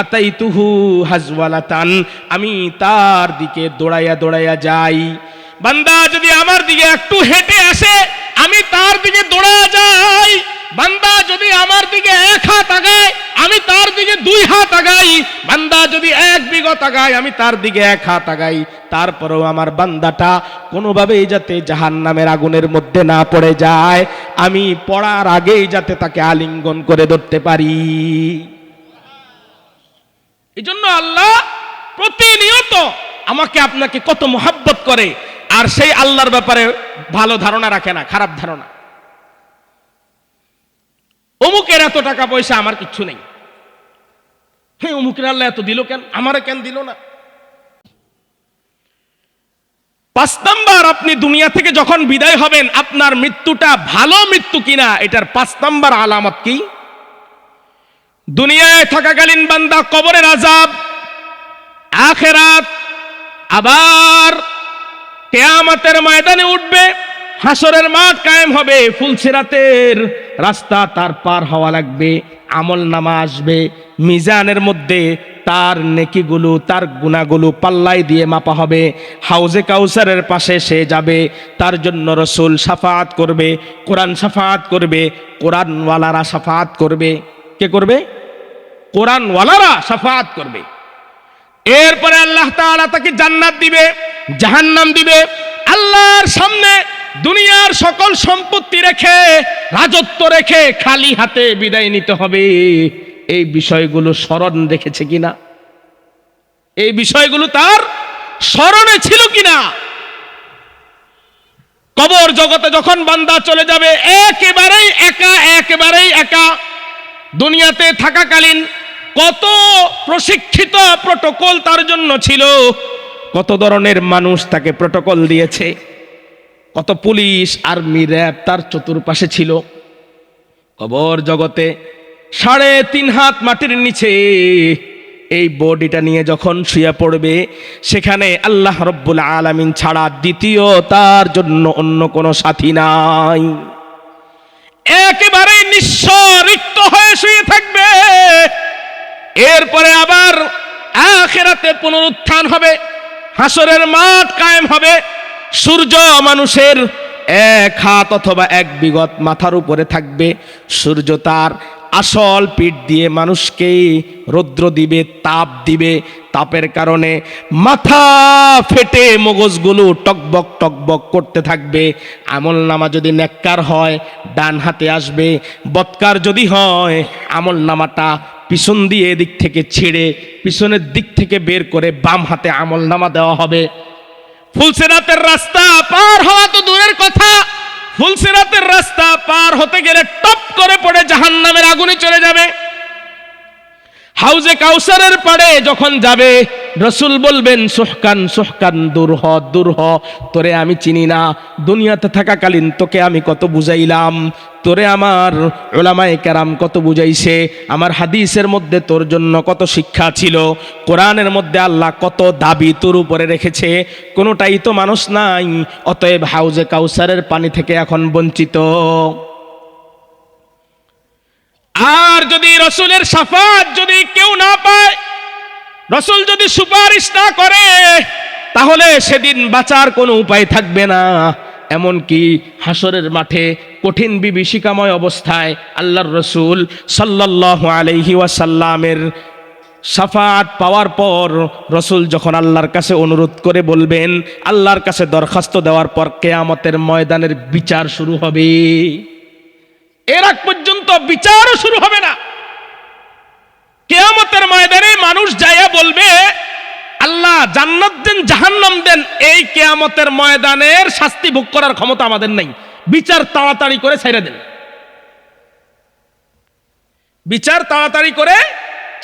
আতাইতুহু হাজওয়ালাতান, আমি তার দিকে দৌড়াইয়া দৌড়াইয়া যাই। বান্দা যদি আমার দিকে একটু হেঁটে আসে, আমি তার দিকে দৌড়া যাই। বান্দা যদি আমার দিকে এক হাত আগায়, আমি তার দিকে দুই হাত আগাই। বান্দা যদি এক বিঘত আগায়, আমি তার দিকে এক হাত আগাই। তারপরেও আমার বান্দাটা কোনোভাবেই যাতে জাহান্নামের আগুনের মধ্যে না পড়ে যায়, আমি পড়ার আগেই যাতে তাকে আলিঙ্গন করে ধরতে পারি। এই জন্য আল্লাহ প্রতিনিয়ত আমাকে আপনাকে কত মহব্বত করে, আর সেই আল্লাহর ব্যাপারে ভালো ধারণা রাখে না, খারাপ ধারণা। অমুকের এত টাকা পয়সা, আমার কিচ্ছু নেই। হ্যাঁ, অমুকের আল্লাহ এত দিল কেন, আমারে কেন দিল না? 5 নাম্বার, আপনি দুনিয়া থেকে যখন বিদায় হবেন, আপনার মৃত্যুটা ভালো মৃত্যু কিনা, এটার 5 নাম্বার আলামত কি? দুনিয়ায় থাকাকালীন বান্দা কবরের আযাব, আখিরাত, আবার কিয়ামতের ময়দানে উঠবে, হাসরের মাঠ কায়েম হবে, ফুলসিরাতের রাস্তা তার পার হওয়া লাগবে, আমলনামা আসবে, মিজানের মধ্যে তার নেকিগুলো, তার গুনাহগুলো পাল্লাই দিয়ে মাপা হবে। হাউজে কাউসারের পাশে সে যাবে, তার জন্য রাসূল শাফাআত করবে, কোরআন শাফাআত করবে, কোরআনওয়ালারা শাফাআত করবে। কে করবে? কোরআনওয়ালারা শাফাআত করবে। এরপরে আল্লাহ তাআলা তাকে জান্নাত দিবে, জাহান্নাম দিবে। আল্লাহর সামনে দুনিয়ার সকল সম্পত্তি রেখে, রাজত্ব রেখে খালি হাতে বিদায় নিতে হবে। এই বিষয়গুলো স্মরণ রেখেছে কিনা? এই বিষয়গুলো তার স্মরণে ছিল কিনা? কবর জগতে যখন বান্দা চলে যাবে, একেবারেই একা, একেবারেই একা। দুনিয়াতে থাকাকালীন কত প্রশিক্ষিত প্রটোকল তার জন্য ছিল, কত ধরনের মানুষ তাকে প্রটোকল দিয়েছে, কত পুলিশ, আর্মি, র্যাব তার চতুর্পাশে ছিল। কবর জগতে 3.5 হাত মাটির নিচে এই বডিটা নিয়ে যখন শুয়ে পড়বে, সেখানে আল্লাহ রব্বুল আলামিন ছাড়া দ্বিতীয় তার জন্য অন্য কোনো সাথী নাই। একেবারে নিঃস্ব, রিক্ত হয়ে শুয়ে থাকবে। এরপরে আবার আখিরাতে পুনরুত্থান হবে, হাসরের মাঠ কায়েম হবে। সূর্য মানুষের 1 হাত অথবা 1 বিঘত মাথার উপরে থাকবে। সূর্য তার আসল পিঠ দিয়ে মানুষকে রৌদ্র দিবে, তাপ দিবে। তাপের কারণে মাথা ফেটে মগজগুলো টকবক টকবক করতে থাকবে। আমলনামা যদি নেককার হয় ডান হাতে আসবে, বদকার যদি হয় আমলনামাটা পিছন দিয়ে এদিক থেকে ছিঁড়ে পিছনের দিক থেকে বের করে বাম হাতে আমলনামা দেওয়া হবে। ফুলসিরাতের রাস্তা পার হওয়া তো দূরের কথা, ফুলসিরাতের রাস্তা পার হতে গেলে টপ করে পড়ে জাহান্নামের আগুনে চলে যাবে। হাউজে কাউসারের পাড়ে যখন যাবে, রাসূল বলবেন, সুহকান সুহকান, দূর হ দূর হ, তোরে আমি চিনি না। দুনিয়াতে থাকাকালীন তোকে আমি কত বুঝাইলাম, তোরে আমার উলামায়ে কেরাম কত বুঝাইছে, আমার হাদিসের মধ্যে তোর জন্য কত শিক্ষা ছিল, কোরআনের মধ্যে আল্লাহ কত দাবি তোর উপরে রেখেছে, কোনোটাই তো মানুষ নাই। অতএব হাউজে কাউসারের পানি থেকে এখন বঞ্চিত। আর যদি রাসূলের শাফাআত যদি কেউ না পায়, রাসূল যদি সুপারিশ না করে, তাহলে সেদিন বাঁচার কোনো উপায় থাকবে না। এমনকি হাসরের মাঠে কঠিন বিভীষিকাময় অবস্থায় আল্লাহর রাসূল সাল্লাল্লাহু আলাইহি ওয়াসাল্লামের শাফাআত পাওয়ার পর রাসূল যখন আল্লাহর কাছে অনুরোধ করে বলবেন, আল্লাহর কাছে দরখাস্ত দেওয়ার পর কিয়ামতের ময়দানের বিচার শুরু হবে। এর আগ পর্যন্ত বিচারও শুরু হবে না। কিয়ামতের ময়দানে মানুষ যাইয়া বলবে, আল্লাহ জান্নাত দেন জাহান্নাম দেন, এই কিয়ামতের ময়দানের শাস্তি ভোগ করার ক্ষমতা আমাদের নাই, বিচার তাড়াতাড়ি করে ছেড়ে দেন, বিচার তাড়াতাড়ি করে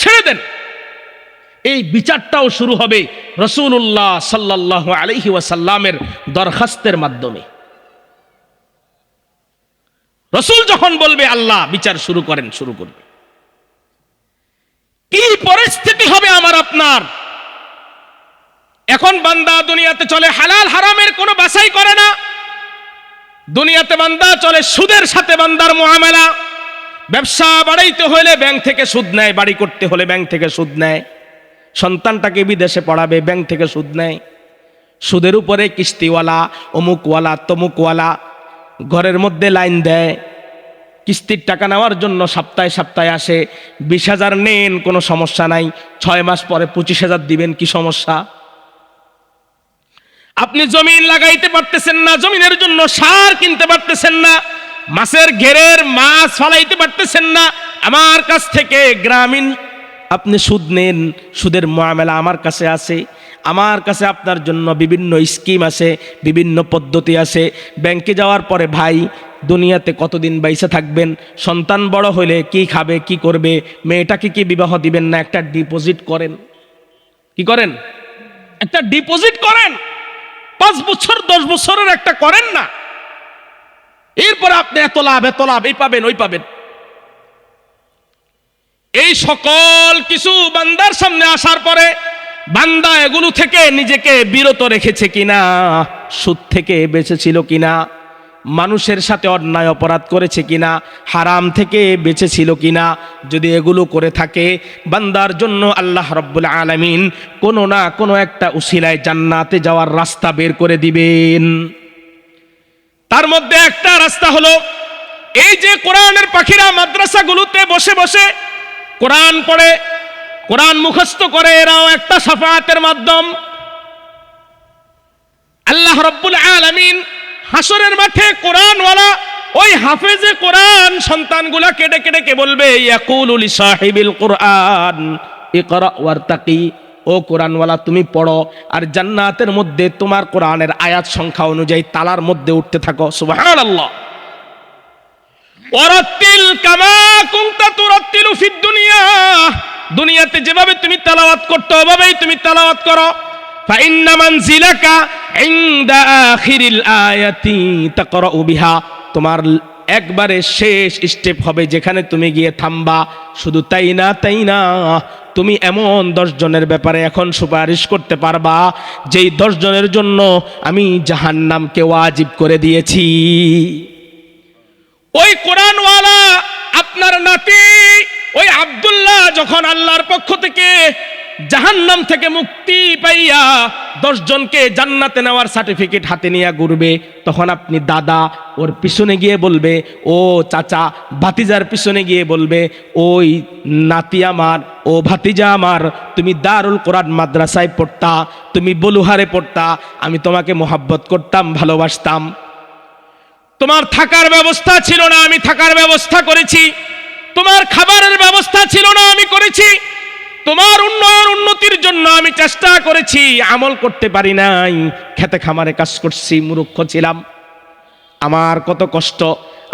ছেড়ে দেন। এই বিচারটাও শুরু হবে রাসূলুল্লাহ সাল্লাল্লাহু আলাইহি ওয়াসাল্লামের দরখাস্তের মাধ্যমে। রাসূল যখন বলবে আল্লাহ বিচার শুরু করেন, শুরু করবে। কি পরিস্থিতি হবে আমার আপনার? এখন বান্দা দুনিয়াতে চলে হালাল হারামের কোনো বাছাই করে না, দুনিয়াতে বান্দা চলে সুদের সাথে বান্দার মুআমালা। ব্যবসা বাড়াইতে হলে ব্যাংক থেকে সুদ নেয়, বাড়ি করতে হলে ব্যাংক থেকে সুদ নেয়, সন্তানটাকে বিদেশে পড়াবে ব্যাংক থেকে সুদ নেয়, সুদের উপরে কিস্তিওয়ালা, অমুকওয়ালা, তমুকওয়ালা ঘরের মধ্যে লাইন দেয়, কিস্তির টাকা নেওয়ার জন্য সপ্তাহে সপ্তাহে আসে। 20,000 নেন, কোনো সমস্যা নাই, 6 মাস পরে 25,000 দিবেন, কি সমস্যা? আপনি জমিন লাগাইতে পারতেছেন না, জমিনের জন্য সার কিনতে পারতেছেন না, মাছের ঘেরের মাছ ফালাইতে পারতেছেন না, আমার কাছ থেকে গ্রামীণ আপনি সুদ নেন, সুদের মুআমালা আমার কাছে আছে, আমার কাছে আপনার জন্য বিভিন্ন স্কিম আছে, বিভিন্ন পদ্ধতি আছে। ব্যাংকে যাওয়ার পরে ভাই দুনিয়াতে কতদিন বাইসে থাকবেন, সন্তান বড় হলে কি খাবে, কি করবে, মেয়েটাকে কি বিবাহ দিবেন না, একটা ডিপোজিট করেন। কি করেন? একটা ডিপোজিট করেন, 5 বছর 10 বছরের একটা করেন না। এরপরে আপনি এত লাভ এই পাবেন, ওই পাবেন। এই সকল কিছু বান্দার সামনে আসার পরে বান্দা এগুলো থেকে নিজেকে বিরত রেখেছে কিনা, সুদ থেকে বেঁচেছিল কিনা, মানুষের সাথে অন্যায় অপরাধ করেছে কিনা, হারাম থেকে বেঁচেছিল কিনা। যদি এগুলো করে থাকে, বান্দার জন্য আল্লাহ রাব্বুল আলামিন কোনো না কোনো একটা উসিলায় জান্নাতে যাওয়ার রাস্তা বের করে দিবেন। তার মধ্যে একটা রাস্তা হলো এই যে কোরআনের পাখিরা মাদ্রাসাগুলোতে বসে বসে কোরআন পড়ে, কোরআন মুখস্থ করে, এরাও একটা শাফাআতের মাধ্যম। আল্লাহ রাব্বুল আলামিন হাসরের মাঠে কোরআনওয়ালা ওই হাফেজে কোরআন সন্তানগুলাকে ডেকে ডেকে বলবে, ইয়াকুলু লিসাহিবিল কোরআন ইকরা ওয়ারতাকি, ও কোরআনওয়ালা তুমি পড়ো আর জান্নাতের মধ্যে তোমার কোরআনের আয়াত সংখ্যা অনুযায়ী তালার মধ্যে উঠতে থাকো। সুবহানাল্লাহ। ওয়ারাত্তিল কামা কুনতা তুরাত্তিলু ফিদ দুনিয়া, দুনিয়াতে যেভাবে তুমি তেলাওয়াত করতে ওভাবেই তুমি তেলাওয়াত করো। ফাইন্না মানজিলাকা ইনদা আখিরিল আয়াতি তাকরাউ বিহা, তোমার একবারে শেষ স্টেপ হবে যেখানে তুমি গিয়ে থামবা। শুধু তাই না, তুমি এমন 10 জনের ব্যাপারে এখন সুপারিশ করতে পারবা যেই 10 জনের জন্য আমি জাহান্নামকে ওয়াজিব করে দিয়েছি। ওই কোরআনওয়ালা আপনার নাতি ওই আব্দুল্লাহ যখন আল্লাহর পক্ষ থেকে জাহান্নাম থেকে মুক্তি পাইয়া 10 জনকে জান্নাতে নেওয়ার সার্টিফিকেট হাতে নিয়ে ঘুরবে, তখন আপনি দাদা ওর পিছনে গিয়ে বলবে, ও চাচা ভাতিজার পিছনে গিয়ে বলবে, ওই নাতি আমার, ও ভাতিজা আমার, তুমি দারুল কোরআন মাদ্রাসায় পড়তা, তুমি বলুহারে পড়তা, আমি তোমাকে মোহাব্বত করতাম, ভালোবাসতাম, তোমার থাকার ব্যবস্থা ছিল না, আমি থাকার ব্যবস্থা করেছি, তোমার খাবারের ব্যবস্থা ছিল না, আমি করেছি, তোমার উন্নতির জন্য আমি চেষ্টা করেছি, আমল করতে পারি নাই, খেতে খামারে কাজ করছি, মূর্খ ছিলাম, আমার কত কষ্ট,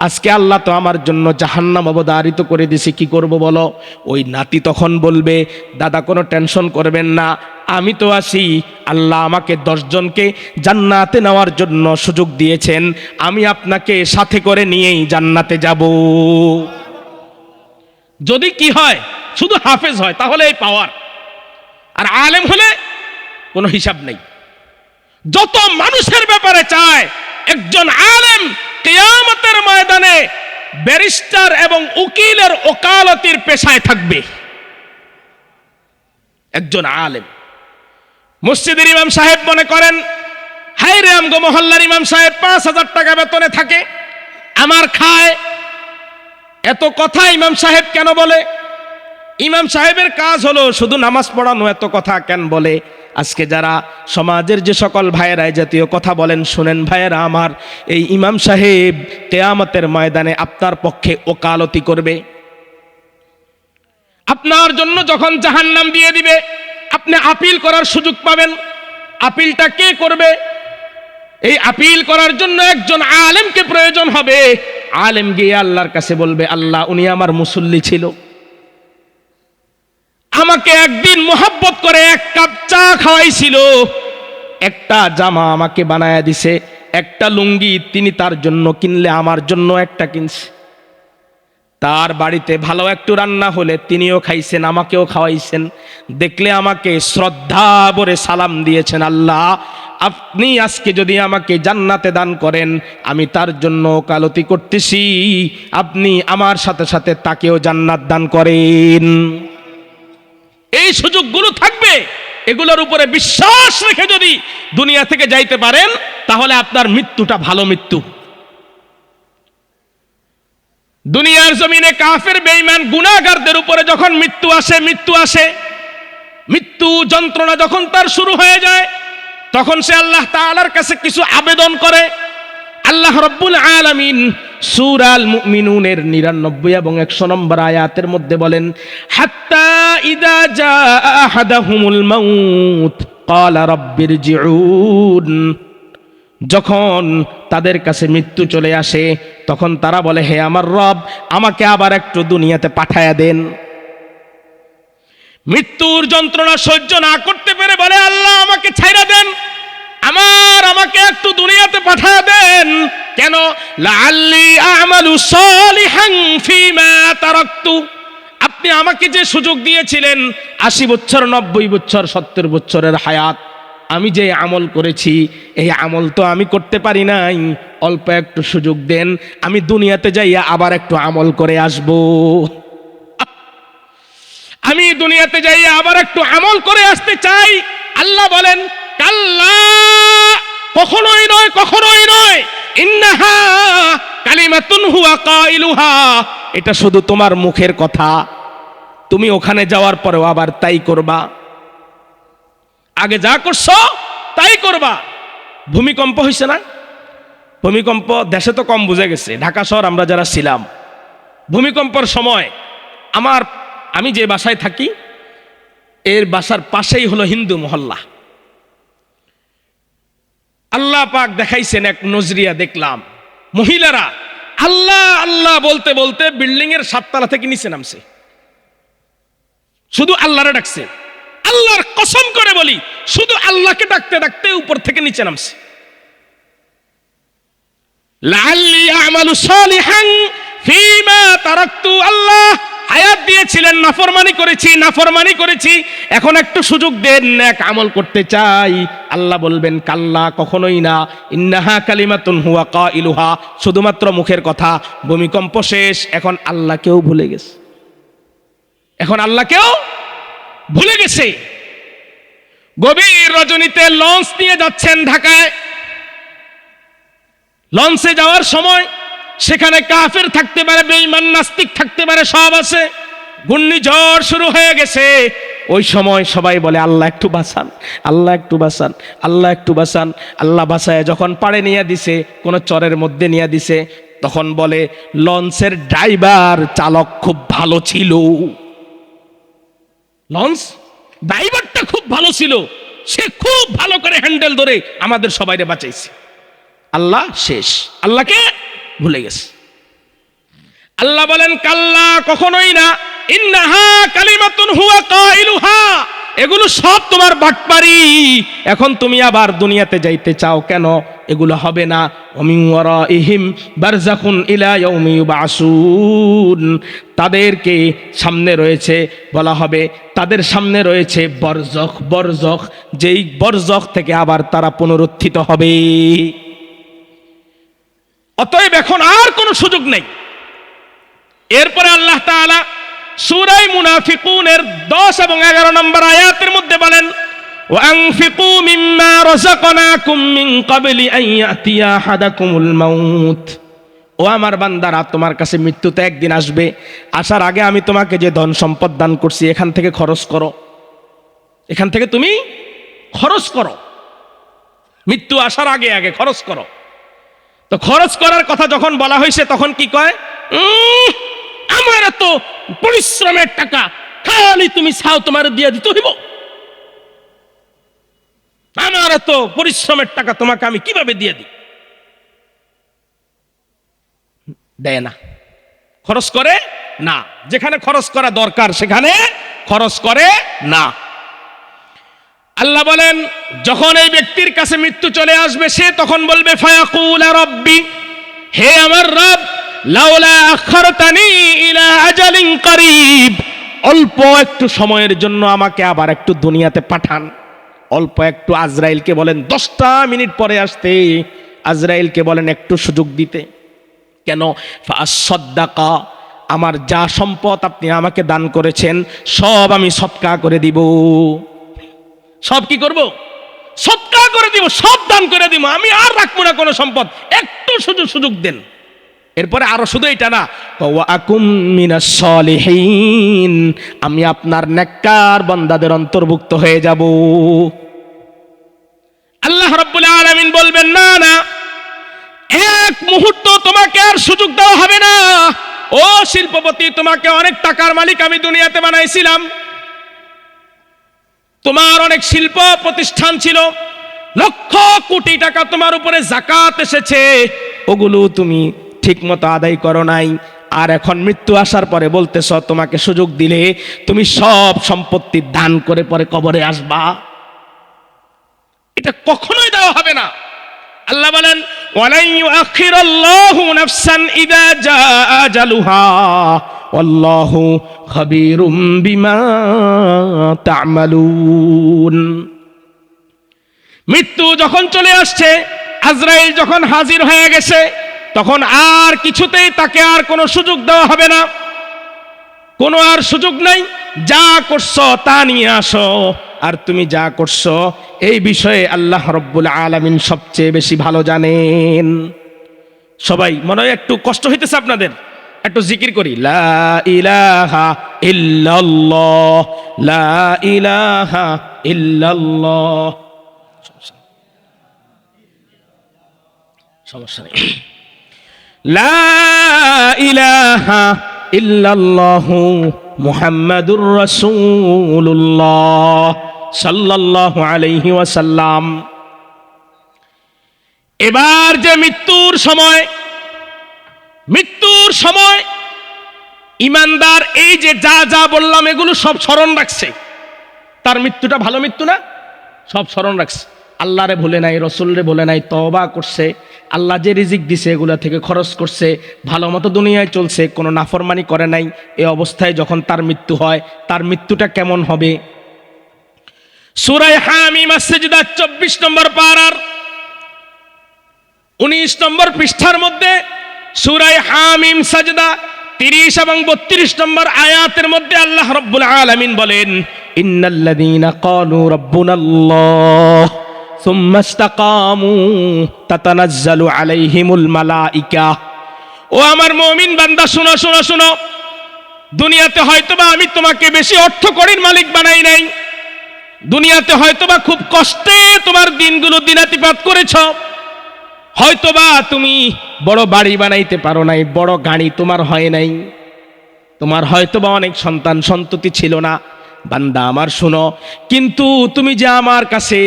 আজকে আল্লাহ তো আমার জন্য জাহান্নাম অবধারিত করে দিয়েছে, কি করব বলো? ওই নাতি তখন বলবে, দাদা কোনো টেনশন করবেন না, আমি তো আছি, আল্লাহ আমাকে 10 জনকে জান্নাতে নেওয়ার জন্য সুযোগ দিয়েছেন, আমি আপনাকে সাথে করে নিয়েই জান্নাতে যাব। যদি কি হয়, শুধু হাফেজ হয় তাহলে এই পাওয়ার, আর আলেম হলে কোনো হিসাব নেই। যত মানুষের ব্যাপারে চায়, একজন আলেম কিয়ামতের ময়দানে ব্যারিস্টার এবং উকিলের ওকালতির পেশায় থাকবে। একজন আলেম মসজিদের ইমাম সাহেব মনে করেন, হায় রে আমগো মহল্লার ইমাম সাহেব 5,000 টাকা বেতনে থাকে, আমার খায়, এত কথা ইমাম সাহেব কেন বলে? ইমাম সাহেবের কাজ হলো শুধু নামাজ পড়ানো, এত কথা কেন বলে? আজকে যারা সমাজের যে সকল ভাইয়েরা এই জাতীয় কথা বলেন, শুনেন ভাইয়েরা আমার, এই ইমাম সাহেব কিয়ামতের ময়দানে আপনার পক্ষে ওকালতি করবে। আপনার জন্য যখন জাহান্নাম দিয়ে দিবে, আপনি আপিল করার সুযোগ পাবেন। আপিলটা কে করবে? এই আপিল করার জন্য একজন আলেমকে প্রয়োজন হবে। আলেম গিয়ে আল্লাহর কাছে বলবে, আল্লাহ, উনি আমার মুসল্লি ছিল, আমাকে একদিন মোহাব্বত করে এক কাপ চা খাওয়াইছিল, একটা জামা আমাকে বানায়া দিছে, একটা লুঙ্গি তিনি তার জন্য কিনলে আমার জন্য একটা কিনছে, তার বাড়িতে ভালো একটু রান্না হলে তিনিও খাইছেন, আমাকেও খাওয়াইছেন, দেখলে আমাকে শ্রদ্ধা ভরে সালাম দিয়েছেন। আল্লাহ, আপনি আজকে যদি আমাকে জান্নাতে দান করেন, আমি তার জন্য ওকালতি করতেছি, আপনি আমার সাথে সাথে তাকেও জান্নাত দান করেন। এই সুযোগগুলো থাকবে। এগুলোর উপরে বিশ্বাস রেখে যদি দুনিয়া থেকে যাইতে পারেন, তাহলে আপনার মৃত্যুটা ভালো মৃত্যু। দুনিয়ার জমিনে কাফের বেঈমান গুনাহগারদের উপরে যখন মৃত্যু আসে, মৃত্যু যন্ত্রণা যখন তার শুরু হয়ে যায়, তখন সে আল্লাহ তাআলার কাছে কিছু আবেদন করে। আল্লাহ রাব্বুল আলামিন সূরা আল মুমিনুনের 99 এবং 100 নম্বর আয়াতের মধ্যে বলেন, হাত্তা ইযা জাআ আহাদাহুমুল মাউত ক্বালা রাব্বিরজিউন। যখন তাদের কাছে মৃত্যু চলে আসে, তখন তারা বলে, হে আমার রব, আমাকে আবার একটু দুনিয়াতে পাঠায়া দেন। মৃত্যুর যন্ত্রণা সহ্য না করতে পেরে বলে, আল্লাহ, আমাকে ছাইরা দেন, আমাকে একটু দুনিয়াতে পাঠায়া দেন। কেন? লাআল্লি আ'মালু সালিহান ফীমা তারাকতু। আপনি আমাকে যে সুযোগ দিয়েছিলেন 80 বছর, 90 বছর, 70 বছরের হায়াত, আমি যে আমল করেছি, এই আমল তো আমি করতে পারি নাই, অল্প একটু সুযোগ দেন, আমি দুনিয়াতে যাইয়া আবার একটু আমল করে আসব। আমি দুনিয়াতে যাইয়া আবার একটু আমল করে আসতে চাই। আল্লাহ বলেন, কাল্লা, কখনোই নয়, কখনোই নয়, ইন্নাহা কালিমাতুন হুয়া কাইলুহা। এটা শুধু তোমার মুখের কথা, তুমি ওখানে যাওয়ার পরেও আবার তাই করবা, আগে যা করছো তাই করবা। ভূমিকম্প হয়েছে না? ভূমিকম্প দেশে তো কম বুঝে গেছে, ঢাকা শহর আমরা যারা ছিলাম, ভূমিকম্পের সময় আমি যে বাসায় থাকি, এর বাসার পাশেই হলো হিন্দু মহল্লা। আল্লাহ পাক দেখাইছেন এক নজরিয়া, দেখলাম মহিলারা আল্লাহ আল্লাহ বলতে বলতে বিল্ডিং এর 7 তলা থেকে নিচে নামছে, শুধু আল্লাহরে ডাকছে। আল্লাহর কসম করে বলি, শুধু আল্লাহকে ডাকতে ডাকতে উপর থেকে নিচে নামছে। লাআল্লি আ'মালু সালিহান ফীমা তারাকতু। আল্লাহ হায়াত দিয়েছিলেন, নাফরমানি করেছি, এখন একটু সুযোগ দেন, এক আমল করতে চাই। আল্লাহ বলবেন, কাল্লা, কখনোই না, ইন্নাহা কালিমাতুন হুয়া কাইলুহা। শুধুমাত্র মুখের কথা। ভূমিকম্প শেষ, এখন আল্লাহকেও ভুলে গেছে। গভীর রজনীতে লঞ্চ নিয়ে যাচ্ছেন ঢাকায়। লঞ্চে যাওয়ার সময় সেখানে কাফের থাকতে পারে, বেঈমান নাস্তিক থাকতে পারে, সব আছে। ঘূর্ণিঝড় শুরু হয়ে গেছে। ওই সময় সবাই বলে, আল্লাহ একটু বাঁচান, আল্লাহ একটু বাঁচান, আল্লাহ একটু বাঁচান। আল্লাহ বাঁচায় যখন পাড়ে নিয়ে দিছে, কোন চরের মধ্যে নিয়ে দিছে, তখন বলে, লঞ্চের ড্রাইভার চালক খুব ভালো ছিল। লঞ্চ ড্রাইভারটা খুব ভালো ছিল, সে খুব ভালো করে হ্যান্ডেল ধরে আমাদের সবাইকে বাঁচাইছে। আল্লাহ শেষ, আল্লাহকে ভুলে গেছে। আল্লাহ বলেন, কাল্লা, কখনোই না, ইন্নাহা কালিমাতুন হুয়া কাইলুহা। এগুলো সব তোমার বাটপারি। এখন তুমি আবার দুনিয়াতে যাইতে চাও কেন? এগুলো হবে না। ওমিন ওয়ারাইহিম বারযাখুন ইলা ইয়াউমি ইউবআসুন। তাদেরকে সামনে রয়েছে, বলা হবে তাদের সামনে রয়েছে বরজখ, যেই বরজখ থেকে আবার তারা পুনরুত্থিত হবে। অতএব এখন আর কোনো সুযোগ নেই। এরপরে আল্লাহ তাআলা সূরা মুনাফিকুনের 10 এবং 11 নম্বর আয়াতের মধ্যে বলেন, ওয়ানফিকু মিম্মা রাযাকনাকুম মিন ক্বাবলি আন ইয়াতিয়া আহাদাকুমুল মাউত। ও আমার বান্দারা, তোমার কাছে মৃত্যু তো একদিন আসবে, আসার আগে আমি তোমাকে যে ধন সম্পদ দান করছি, এখান থেকে খরচ করো, এখান থেকে তুমি খরচ করো, মৃত্যু আসার আগে আগে খরচ করো। তো খরচ করার কথা যখন বলা হয়েছে তখন কি কয়, আমার এত পরিশ্রমের টাকা খালি তুমি চাও তোমার দিয়ে দিতে হইব, আমার এত পরিশ্রমের টাকা তোমাকে আমি কিভাবে দিয়ে দিই? দেয় না, খরচ করে না, যেখানে খরচ করা দরকার সেখানে খরচ করে না। আল্লাহ বলেন যখন এই ব্যক্তির কাছে মৃত্যু চলে আসবে সে তখন বলবে ফায়াকুল রব্বি, হে আমার রব, লাউলা আখারতানি ইলা আজালিন করিব, অল্প একটু সময়ের জন্য আমাকে আবার একটু দুনিয়াতে পাঠান। অল্প একটু, আজরাইলকে বলেন 10টা মিনিট পরে আসতে, আজরাইলকে বলেন একটু সুযোগ দিতে। কেন? ফাসাদ্দাকা, আমার যা সম্পদ আপনি আমাকে দান করেছেন সব আমি সদকা করে দিব। সব কি করব? সদকা করে দিব, সব দান করে দিব, আমি আর রাখবো না কোনো সম্পদ, একটু সুযোগ দেন। এরপরে আরো শুধু এটা না, ওয়া আকুম মিনাস সলিহিন, আমি আপনার নেককার বান্দাদের অন্তর্ভুক্ত হয়ে যাব। আল্লাহ রাব্বুল আলামিন বলবেন না না, এক মুহূর্ত তোমাকে আর সুযোগ দেওয়া হবে না। ও শিল্পপতি, তোমাকে অনেক টাকার মালিক আমি দুনিয়াতে বানাইছিলাম, তোমার অনেক শিল্প প্রতিষ্ঠান ছিল, লক্ষ কোটি টাকা তোমার উপরে যাকাত এসেছে, ওগুলো তুমি ঠিক মতো আদায় করো নাই। আর এখন মৃত্যু আসার পরে বলতেছ তোমাকে সুযোগ দিলে তুমি সব সম্পত্তি দান করে পরে কবরে আসবা। এটা কখনোই দেওয়া হবে না। আল্লাহ বলেন ওয়ালাই ইউআখিরুল্লাহু নাফসান ইযা জাআ আজালুহা আল্লাহু খাবীরুম বিমা তা'মালুন। মৃত্যু যখন চলে আসছে, আজরাইল যখন হাজির হয়ে গেছে, তখন আর কিছুতেই তাকে আর কোনো সুযোগ দেওয়া হবে না, কোনো আর সুযোগ নাই। যা করছো তা নিয়ে আসো, আর তুমি যা করছো এই বিষয়ে আল্লাহ রব্বুল আলামিন সবচেয়ে বেশি ভালো জানেন। সবাই মনে হয় একটু কষ্ট হইতেছে আপনাদের, একটু জিকির করি, লা ইলাহা ইল্লাল্লাহ, লা ইলাহা ইল্লাল্লাহ। সমস্যা নেই, লা ইলাহা ইল্লাল্লাহু মুহাম্মাদুর রাসূলুল্লাহ সাল্লাল্লাহু আলাইহি ওয়াসাল্লাম। এবার যে মৃত্যুর সময় ইমানদার এই যে যা যা বললাম এগুলো সব স্মরণ রাখছে, তার মৃত্যুটা ভালো মৃত্যু না, সব স্মরণ রাখছে, আল্লাহরে ভুলে নাই, রসুলরে ভুলে নাই, তওবা করছে, আল্লাহ যে রিজিক দিছে এগুলা থেকে খরচ করছে, ভালো মতো দুনিয়ায় চলছে, কোনো নাফরমানি করে নাই। এই অবস্থায় যখন তার মৃত্যু হয়, তার মৃত্যুটা কেমন হবে? সূরা হামিম আস-সিজদা 24 নম্বর পারার 19 নম্বর পৃষ্ঠার মধ্যে সূরা হামিম সাজদা 30 এবং 32 নম্বর আয়াতের মধ্যে আল্লাহ রাব্বুল আলামিন বলেন, ইন্নাল্লাযীনা ক্বালু রাব্বুনাল্লাহ সুম্মা ইসতাকামু তাতানাজ্জালু আলাইহিমুল মালাইকা। ও আমার মুমিন বান্দা, শুনো শুনো শুনো, দুনিয়াতে হয়তোবা আমি তোমাকে বেশি অর্থ কড়ির মালিক বানাই নাই, দুনিয়াতে হয়তোবা খুব কষ্টে তোমার দিনগুলো দিনাতিপাত করেছ, হয়তোবা তুমি বড় বাড়ি বানাইতে পারো নাই, বড় গাড়ি তোমার হয় নাই, তোমার হয়তোবা অনেক সন্তান সন্ততি ছিল না। বান্দা আমার শুনো, কিন্তু তুমি যে আমার কাছে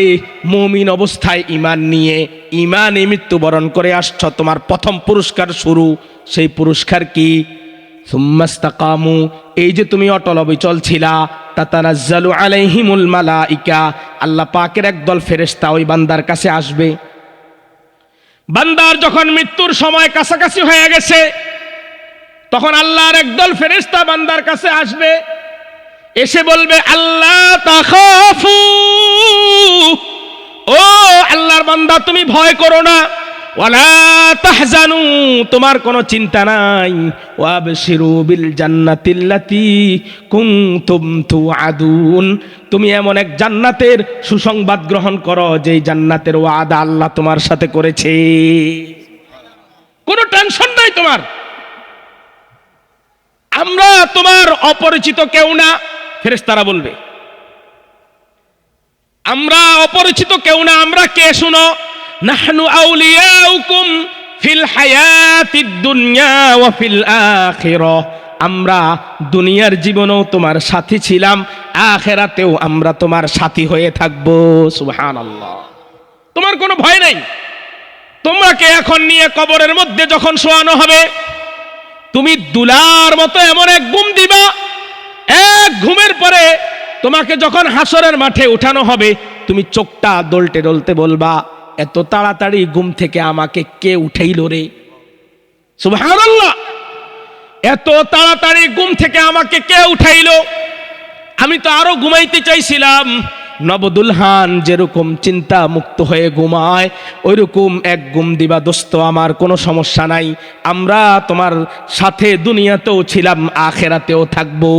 মুমিন অবস্থায় ঈমান নিয়ে ঈমানে মৃত্যুবরণ করে আসছ, তোমার প্রথম পুরস্কার শুরু। সেই পুরস্কার কি? সুম্মাস্তাকামু, এই যে তুমি অটল অবিচল ছিলা, তাতানাজ্জালু আলাইহিমুল মালাইকা, আল্লাহ পাকের একদল ফেরেশতা ওই বান্দার কাছে আসবে। বান্দার যখন মৃত্যুর সময় কাছাকাছি হয়ে গেছে, তখন আল্লাহর একদল ফেরেশতা বান্দার কাছে আসবে, এসে বলবে আল্লাহ তাখাফু, ও আল্লাহর বান্দা তুমি ভয় করো না, ওয়ালা তাহজানু, তোমার কোনো চিন্তা নাই, ওয়াবশিরু বিল জান্নাতিল্লাতী কুনতুম তুআদুন, তুমি এমন এক জান্নাতের সুসংবাদ গ্রহণ করো যেই জান্নাতের ওয়াদা আল্লাহ তোমার সাথে করেছে। কোনো টেনশন নাই তোমার, আমরা তোমার অপরিচিত কেউ না। ফেরেশতারা বলবে, আমরা অপরিচিত কেউ না। আমরা কে শুনো? নাহনু আউলিয়াউকুম ফিল হায়াতিদ দুনিয়া ওয়া ফিল আখিরাহ। আমরা দুনিয়ার জীবনেও তোমার সাথী ছিলাম, আখিরাতেও আমরা তোমার সাথী হয়ে থাকব। সুবহানাল্লাহ। তোমার কোনো ভয় নাই। তোমাকে এখন নিয়ে কবরের মধ্যে যখন শোয়ানো হবে, তুমি দুলার মতো এমন এক ঘুম দিবা, এক ঘুমের পরে তোমাকে যখন হাসরের মাঠে উঠানো হবে, তুমি চোখটা দোলতে দোলতে বলবা, এত তাড়াতাড়ি ঘুম থেকে আমাকে কে উঠাইল রে? সুবহানাল্লাহ। এত তাড়াতাড়ি ঘুম থেকে আমাকে কে উঠাইলো? আমি তো আরো ঘুমাইতে চাইছিলাম। নবদুলহান যেরকম চিন্তা মুক্ত হয়ে ঘুমায়, ওইরকম এক ঘুম দিবা দোস্ত, আমার কোনো সমস্যা নাই। আমরা তোমার সাথে দুনিয়াতেও ছিলাম, আখেরাতেও থাকবো।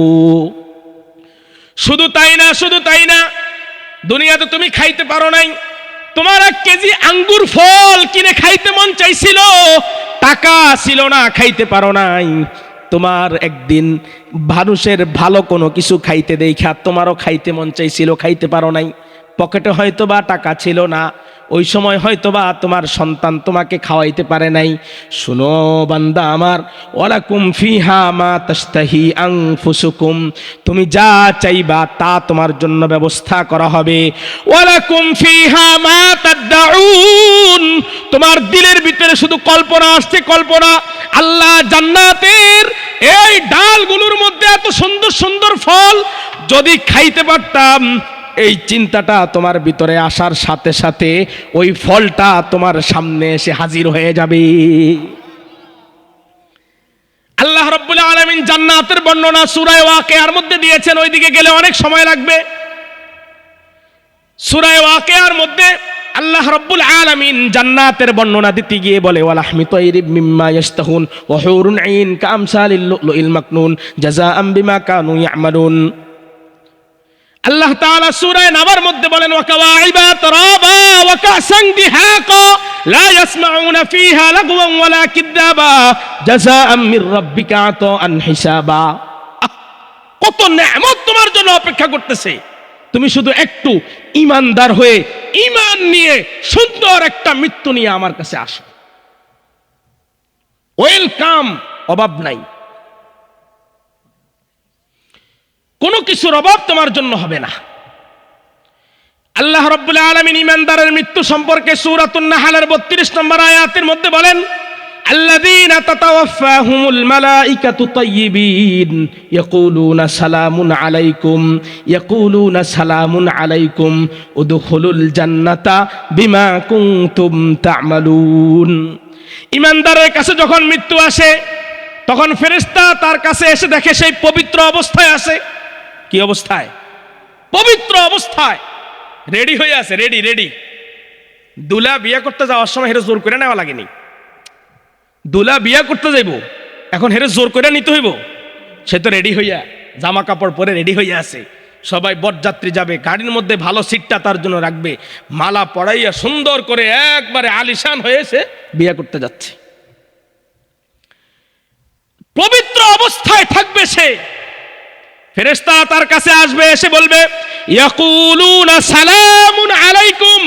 শুধু তাই না, শুধু তাই না, দুনিয়াতে তুমি খাইতে পারো নাই। তোমার 1 কেজি আঙ্গুর ফল কিনে খাইতে মন চাইছিল, টাকা ছিল না, খাইতে পারো নাই। তোমার একদিন মানুষের ভালো কোনো কিছু খাইতে দেখা তোমারও খাইতে মন চাইছিল, খাইতে পারো নাই। পকেটে হয়তোবা টাকা ছিল না, ওই সময় হয়তোবা তোমার সন্তান তোমাকে খাওয়াইতে পারে নাই। শুনো বান্দা আমার, ওয়ালাকুম ফিহা মা তাশতাহি আনফুসুকুম, তুমি যা চাইবা তা তোমার জন্য ব্যবস্থা করা হবে। ওয়ালাকুম ফিহা মা তাদউন, তোমার দিলের ভিতরে শুধু কল্পনা আসছে, কল্পনা। আল্লাহ জান্নাতের এই ডালগুলোর মধ্যে এত সুন্দর সুন্দর ফল যদি খাইতে পারতাম, এই চিন্তাটা তোমার ভিতরে আসার সাথে সাথে ওই ফলটা তোমার সামনে এসে হাজির হয়ে যাবে। আল্লাহ রাব্বুল আলামিন জান্নাতের বর্ণনা সূরা ওয়াকিয়ার মধ্যে দিয়েছেন, ওইদিকে গেলে অনেক সময় লাগবে। সূরা ওয়াকিয়ার মধ্যে আল্লাহ রাব্বুল আলামিন জান্নাতের বর্ণনা দিতে গিয়ে বলে, ওয়ালাহমি তায়রিব মিম্মা ইয়াশতাহুন ওয়া হুরুন আইন কামসালিল লুলুল মাকনুন জাযাআম বিমা কানু ইয়ামালুন। আল্লাহ তাআলা সূরা নাবার মধ্যে বলেন, ওয়া কাওয়াইবা তারাবা ওয়া কাসান দিহাকা লা ইয়াসমাউনা ফিহা লাগওয়ান ওয়ালা কিযাবা জাযাআম মির রাব্বিকা আতাআন হিসাবা। কত নেয়ামত তোমার জন্য অপেক্ষা করতেছে, তুমি শুধু একটু ইমানদার হয়ে ঈমান নিয়ে সুন্দর একটা মৃত্যু নিয়ে আমার কাছে আসো। ওয়েলকাম, অভাব নাই, কোনো কিছুর অভাব তোমার জন্য হবে না। আল্লাহ রাব্বুল আলামিন ঈমানদারের মৃত্যু সম্পর্কে সূরাতুন নাহলের 32 নম্বর আয়াতের মধ্যে বলেন, আল্লাযীনা তাতাওয়াফাহুমুল মালাইকাতু তাইয়্যিবিন ইয়াকুলুনা সালামুন আলাইকুম ইয়াকুলুনা সালামুন আলাইকুম উদখুলুল জান্নাতা বিমা কুনতুম তা'মালুন। ঈমানদারের কাছে যখন মৃত্যু আসে, তখন ফেরেশতা তার কাছে এসে দেখে সেই পবিত্র অবস্থায় আছে। কি অবস্থায়? পবিত্র অবস্থায়, রেডি হয়ে আছে, রেডি রেডি। দুলা বিয়া করতে যাওয়ার সময় হেরে জোর করে নেওয়া লাগেনি। দুলা বিয়া করতে যাইব, এখন হেরে জোর করে নিতে হইব। সে তো রেডি হইয়া, জামা কাপড় পরে রেডি হইয়া আছে। সবাই বরযাত্রী যাবে, গাড়ির মধ্যে ভালো সিটটা তার জন্য রাখবে, মালা পরাইয়া সুন্দর করে একবারে আলিশান হয়েছে বিয়া করতে যাচ্ছে। পবিত্র অবস্থায় থাকবে সে। ফেরেশতা তার কাছে আসবে, এসে বলবে, ইয়াকুলুনা সালামুন আলাইকুম,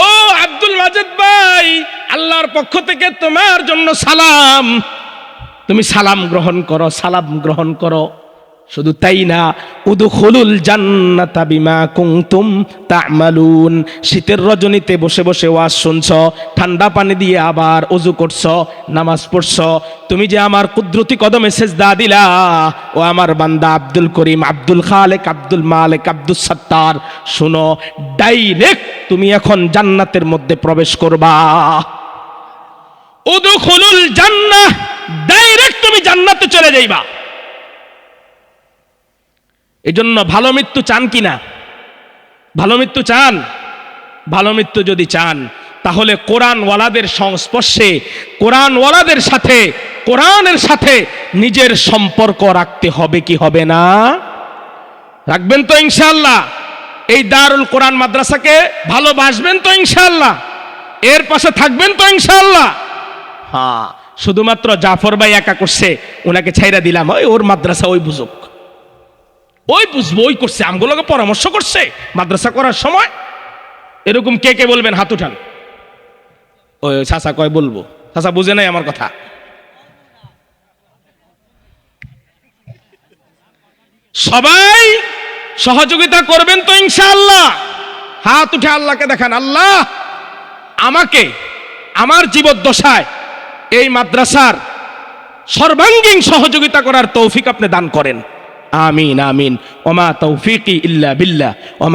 ও আব্দুল মাজেদ ভাই, আল্লাহর পক্ষ থেকে তোমার জন্য সালাম, তুমি সালাম গ্রহণ করো, সালাম গ্রহণ করো। শুধু তাই না, উদখুলুল জান্নাতা বিমা কুনতুম তা'মালুন, শীতের রজনীতে বসে বসে ওয়াজ শুনছ, ঠান্ডা পানি দিয়ে আবার ওযু করছ, নামাজ পড়ছ, তুমি যে আমার কুদরতি কদমে সেজদা দিলা, ও আমার বান্দা আব্দুল করিম, আব্দুল খালেক, আব্দুল মালিক, আব্দুস সাত্তার, শুনো, ডাইরেক্ট তুমি এখন জান্নাতের মধ্যে প্রবেশ করবা। উদখুলুল জান্নাহ, ডাইরেক্ট তুমি জান্নাতে চলে যাইবা। এজন্য ভালো মৃত্যু চান কিনা? ভালো মৃত্যু চান? ভালো মৃত্যু যদি চান, তাহলে কোরআনওয়ালাদের সংস্পর্শে, কোরআনওয়ালাদের সাথে, কোরআনের সাথে নিজের সম্পর্ক রাখতে হবে কি হবে না? রাখবেন তো ইনশাআল্লাহ? এই দারুল কোরআন মাদ্রাসাকে ভালোবাসবেন তো ইনশাআল্লাহ? এর পাশে থাকবেন তো ইনশাআল্লাহ? হ্যাঁ, শুধুমাত্র জাফর ভাই একা করছে, ওনাকে ছাইরা দিলাম, ওই ওর মাদ্রাসা ওই বুঝুক। ওই বুঝবো ওই করছে, আমগুলোকে পরামর্শ করছে মাদ্রাসা করার সময়। এরকম কে কে বলবেন হাত উঠান। ওই চাচা কয় বলবো, চাচা বুঝে নাই আমার কথা। সবাই সহযোগিতা করবেন তো ইনশাআল্লাহ? হাত উঠে আল্লাহকে দেখান, আল্লাহ আমাকে আমার জীবদ্দশায় এই মাদ্রাসার সর্বাঙ্গীন সহযোগিতা করার তৌফিক আপনি দান করেন। আমিন আমিন। ওমা তৌফিকি ইল্লা বিল্লাহ। ওমা